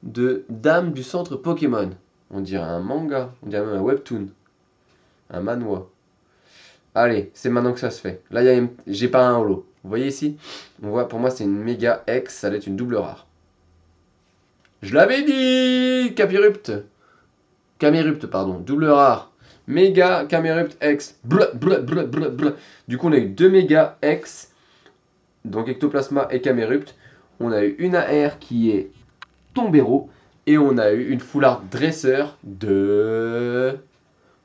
Speaker 1: De Dame du centre Pokémon. On dirait un manga. On dirait même un webtoon. Un manhwa. Allez, c'est maintenant que ça se fait. Là, j'ai pas un holo. Vous voyez ici? On voit, pour moi, c'est une méga X. Ça va être une double rare. Je l'avais dit! Camerupt, pardon. Double rare. Méga Camerupt X. Bleu. Du coup, on a eu 2 méga X. Donc, Ectoplasma et Camerupt. On a eu une AR qui est Tombero. Et on a eu une foulard dresseur de...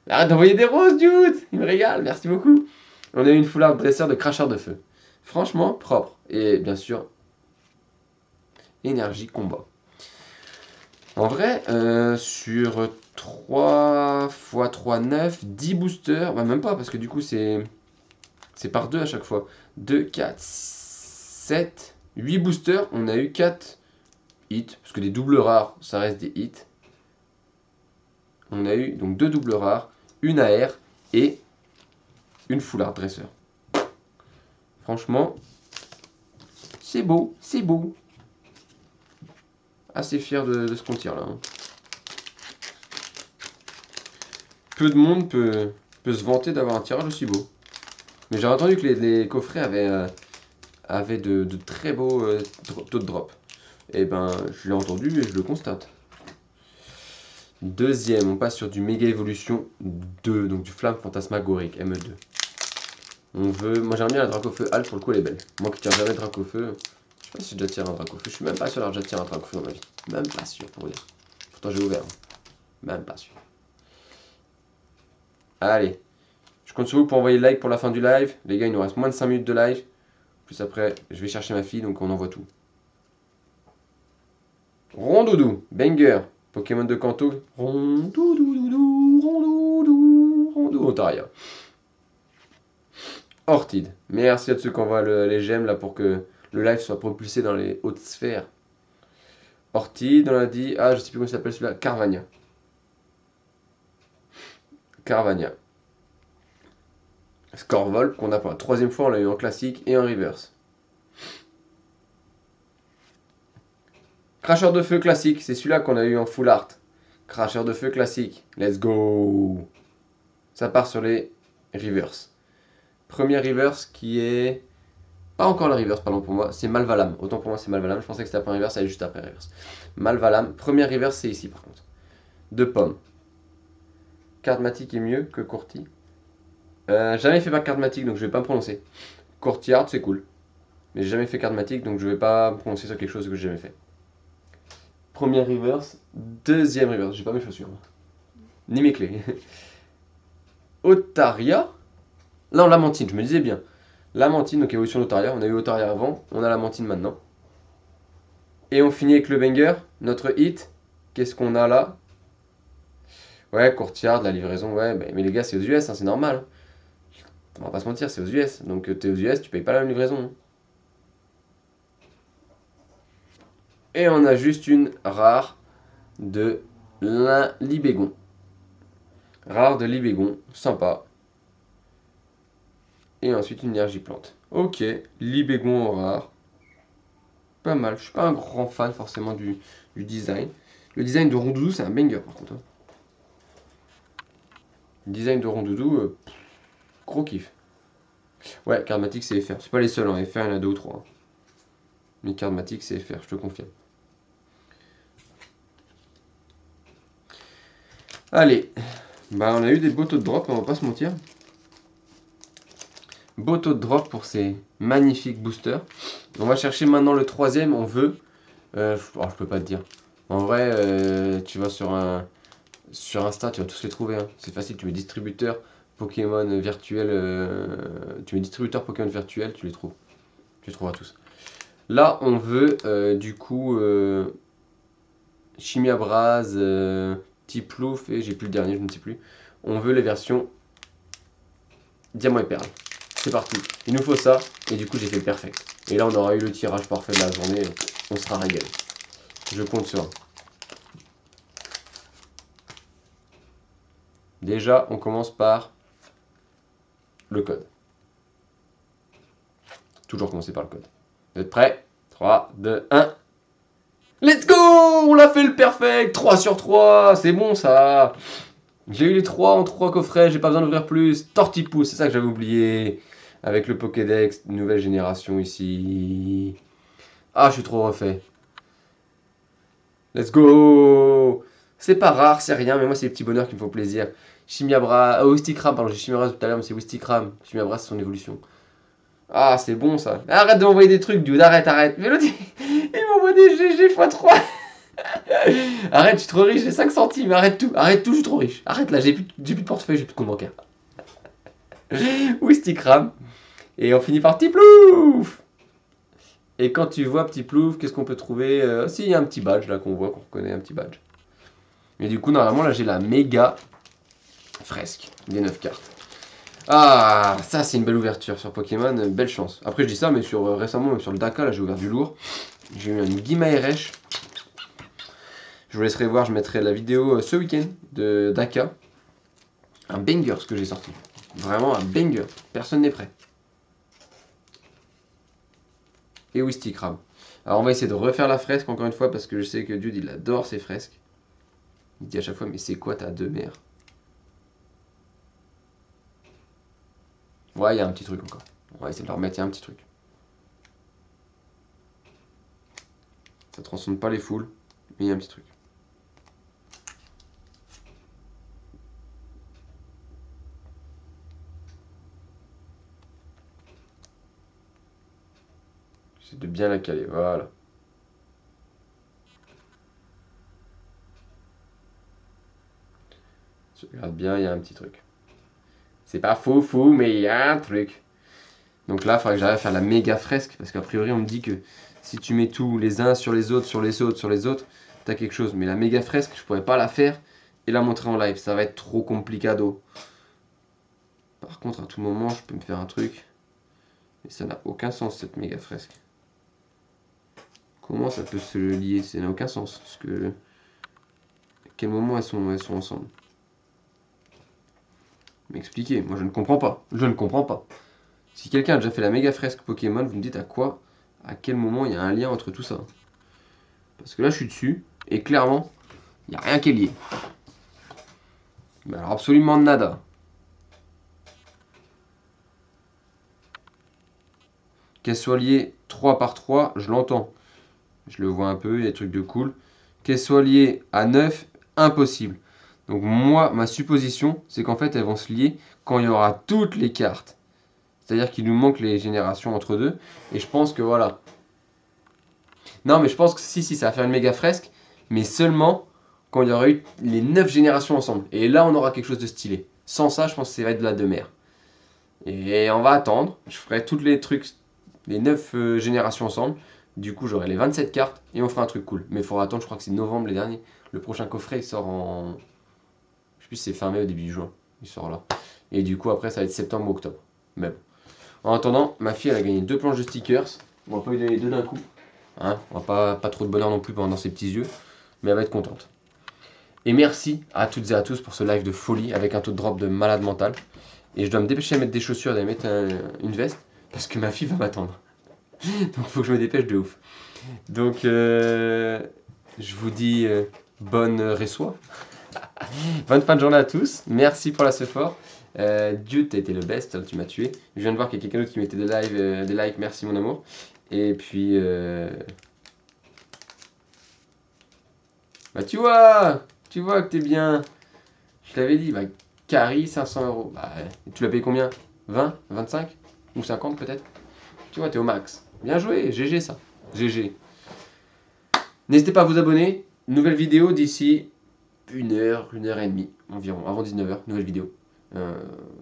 Speaker 1: Arrête d'envoyer des roses, dude! Il me régale, merci beaucoup. On a eu une foulard dresseur de cracheur de feu. Franchement, propre. Et bien sûr, énergie combat. En vrai, sur 3 x 3, 9, 10 boosters, bah même pas, parce que du coup, c'est par 2 à chaque fois. 2, 4, 7, 8 boosters, on a eu 4 hits, parce que des doubles rares, ça reste des hits. On a eu donc 2 doubles rares, une AR et une full art dresseur. Franchement, c'est beau, c'est beau. Assez fier de ce qu'on tire là. Hein. Peu de monde peut se vanter d'avoir un tirage aussi beau. Mais j'ai entendu que les coffrets avaient de très beaux taux de drop. Et ben, je l'ai entendu et je le constate. Deuxième, on passe sur du Méga Évolution 2, donc du Flamme Fantasmagorique, ME2. On veut. Moi j'aime bien la Dracofeu Al, pour le coup elle est belle. Moi qui tire jamais Dracofeu, je sais pas si j'ai déjà tiré un Dracofeu, je suis même pas sûr d'avoir déjà tiré un Dracofeu dans ma vie. Même pas sûr pour vous dire. Pourtant j'ai ouvert. Même pas sûr. Allez. Je compte sur vous pour envoyer le like pour la fin du live. Les gars, il nous reste moins de 5 minutes de live. Plus après, je vais chercher ma fille, donc on envoie tout. Rondoudou, banger. Pokémon de Kanto. Rondoudou, Rondoudou, Rondoudou, Ontaria. Ortide. Merci à ceux qui envoient les j'aime là pour que le live soit propulsé dans les hautes sphères. Ortide, on a dit. Ah, je sais plus comment il s'appelle celui-là. Carvania. Carvania. Scorvol, qu'on a pour la troisième fois, on l'a eu en classique et en reverse. Cracheur de feu classique, c'est celui-là qu'on a eu en full art. Cracheur de feu classique, let's go. Ça part sur les reverse. Premier reverse qui est... Pas encore le reverse, pardon pour moi, c'est Malvalam. Autant pour moi c'est Malvalam, je pensais que c'était après reverse, elle est juste après reverse. Malvalam, premier reverse c'est ici par contre. Deux pommes. Cardmatic est mieux que Courti. Jamais fait par Cardmatic donc je vais pas me prononcer. Courtiard c'est cool. Mais j'ai jamais fait Cardmatic donc je vais pas me prononcer sur quelque chose que j'ai jamais fait. Premier reverse, deuxième reverse. J'ai pas mes chaussures. Ni mes clés. Otaria. Là on Lamantine, je me disais bien. Lamantine, donc évolution d'Otaria. On a eu Otaria avant, on a Lamantine maintenant. Et on finit avec le banger, notre hit. Qu'est-ce qu'on a là? Ouais, courtiard, la livraison, ouais. Mais les gars, c'est aux US, hein, c'est normal. On va pas se mentir, c'est aux US. Donc t'es aux US, tu payes pas la même livraison. Hein. Et on a juste une rare de Libégon. Rare de Libégon, sympa. Et ensuite une énergie plante. Ok, Libégon en rare. Pas mal. Je suis pas un grand fan forcément du design. Le design de Rondoudou, c'est un banger par contre. Le design de Rondoudou, gros kiff. Ouais, Cardmatic c'est FR. C'est pas les seuls, hein. FR il y en a 2 ou 3. Hein. Mais Cardmatic c'est FR, je te confirme. Allez, bah on a eu des beaux taux de drop, on va pas se mentir. Beau taux de drop pour ces magnifiques boosters. On va chercher maintenant le troisième, on veut... je peux pas te dire. En vrai, tu vas sur Insta, tu vas tous les trouver. Hein. C'est facile, tu mets distributeur Pokémon virtuel, tu mets distributeur Pokémon virtuel, tu les trouves. Tu les trouveras tous. Là, on veut du coup Chimiabraz, Tiplouf et j'ai plus le dernier, je ne sais plus. On veut les versions Diamant et Perle. C'est parti. Il nous faut ça. Et du coup, j'ai fait le perfect. Et là, on aura eu le tirage parfait de la journée. On sera régalé. Je compte sur. Déjà, on commence par le code. Toujours commencer par le code. Vous êtes prêts? 3, 2, 1. Let's go! On l'a fait le perfect! 3 sur 3. C'est bon ça. J'ai eu les 3 en 3 coffrets. J'ai pas besoin d'ouvrir plus. Tortipousse, c'est ça que j'avais oublié. Avec le Pokédex, nouvelle génération ici. Ah, je suis trop refait. Let's go! C'est pas rare, c'est rien, mais moi c'est les petits bonheurs qui me font plaisir. Chimiabra, Wistikram, pardon, j'ai Chimiabra tout à l'heure, mais c'est Wistikram. Chimiabra, c'est son évolution. Ah, c'est bon ça. Arrête de m'envoyer des trucs, dude, arrête. Mais l'autre, il m'envoie des GG x3. Arrête, je suis trop riche, j'ai 5 centimes, arrête tout, je suis trop riche. Arrête là, j'ai plus de portefeuille, j'ai plus de compte bancaire. Wistikram. Et on finit par Petit Plouf. Et quand tu vois Petit Plouf, qu'est-ce qu'on peut trouver? Si, il y a un petit badge là qu'on voit, qu'on reconnaît, un petit badge. Mais du coup, normalement, là, j'ai la méga fresque des 9 cartes. Ah, ça, c'est une belle ouverture sur Pokémon, belle chance. Après, je dis ça, mais récemment, même sur le Daka, là, j'ai ouvert du lourd. J'ai eu une Guimaerech. Je vous laisserai voir, je mettrai la vidéo ce week-end de Daka. Un banger ce que j'ai sorti. Vraiment un banger. Personne n'est prêt. Et Wisty Crab. Alors on va essayer de refaire la fresque encore une fois parce que je sais que Dude il adore ces fresques. Il dit à chaque fois mais c'est quoi ta demeure? Ouais, il y a un petit truc encore. On va essayer de leur remettre, il y a un petit truc. Ça transcende pas les foules, mais il y a un petit truc. J'essaie de bien la caler, voilà. Je regarde bien, il y a un petit truc. C'est pas fou, mais il y a un truc. Donc là, il faudrait que j'arrive à faire la méga fresque, parce qu'a priori, on me dit que si tu mets tout les uns sur les autres, sur les autres, sur les autres, t'as quelque chose. Mais la méga fresque, je pourrais pas la faire et la montrer en live. Ça va être trop complicado. Par contre, à tout moment, je peux me faire un truc. Mais ça n'a aucun sens, cette méga fresque. Comment ça peut se lier? Ça n'a aucun sens. Parce que... À quel moment elles sont ensemble? M'expliquez, moi je ne comprends pas. Je ne comprends pas. Si quelqu'un a déjà fait la méga fresque Pokémon, vous me dites à quel moment il y a un lien entre tout ça. Parce que là je suis dessus, et clairement, il n'y a rien qui est lié. Mais alors absolument nada. Qu'elle soit liée 3 par 3, je l'entends. Je le vois un peu, il y a des trucs de cool. Qu'elle soit liée à 9, impossible. Donc moi, ma supposition, c'est qu'en fait, elles vont se lier quand il y aura toutes les cartes. C'est-à-dire qu'il nous manque les générations entre deux. Et je pense que voilà. Non, mais je pense que si, ça va faire une méga fresque. Mais seulement quand il y aura eu les 9 générations ensemble. Et là, on aura quelque chose de stylé. Sans ça, je pense que ça va être de la demeure. Et on va attendre. Je ferai tous les trucs, les 9 générations ensemble. Du coup, j'aurai les 27 cartes et on fera un truc cool. Mais il faudra attendre, je crois que c'est novembre les derniers. Le prochain coffret, il sort en... Je sais plus si c'est fin mai ou début juin. Il sort là. Et du coup, après, ça va être septembre ou octobre. Mais bon. En attendant, ma fille, elle a gagné 2 planches de stickers. On va pas lui donner 2 d'un coup. Hein, on va pas trop de bonheur non plus pendant ses petits yeux. Mais elle va être contente. Et merci à toutes et à tous pour ce live de folie avec un taux de drop de malade mental. Et je dois me dépêcher à mettre des chaussures et à mettre une veste. Parce que ma fille va m'attendre. Donc faut que je me dépêche de ouf. Donc je vous dis bonne réçoit. Bonne fin de journée à tous. Merci pour la support. Dieu, t'as été le best, tu m'as tué. Je viens de voir qu'il y a quelqu'un d'autre qui mettait des likes. Merci mon amour. Et puis bah tu vois que t'es bien. Je t'avais dit, bah Carry 500 euros. Bah tu l'as payé combien? 20, 25 ou 50 peut-être? Tu vois, t'es au max. Bien joué, GG ça. GG. N'hésitez pas à vous abonner. Nouvelle vidéo d'ici 1h et demie environ, avant 19h, nouvelle vidéo. Je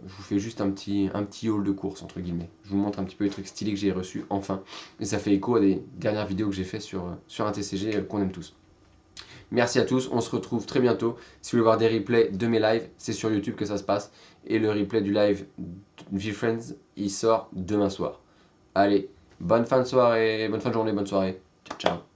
Speaker 1: vous fais juste un petit haul de course entre guillemets. Je vous montre un petit peu les trucs stylés que j'ai reçus enfin. Et ça fait écho à des dernières vidéos que j'ai fait sur un TCG qu'on aime tous. Merci à tous, on se retrouve très bientôt. Si vous voulez voir des replays de mes lives, c'est sur YouTube que ça se passe. Et le replay du live V-Friends, il sort demain soir. Allez, bonne fin de soirée, bonne fin de journée, bonne soirée. Ciao, ciao.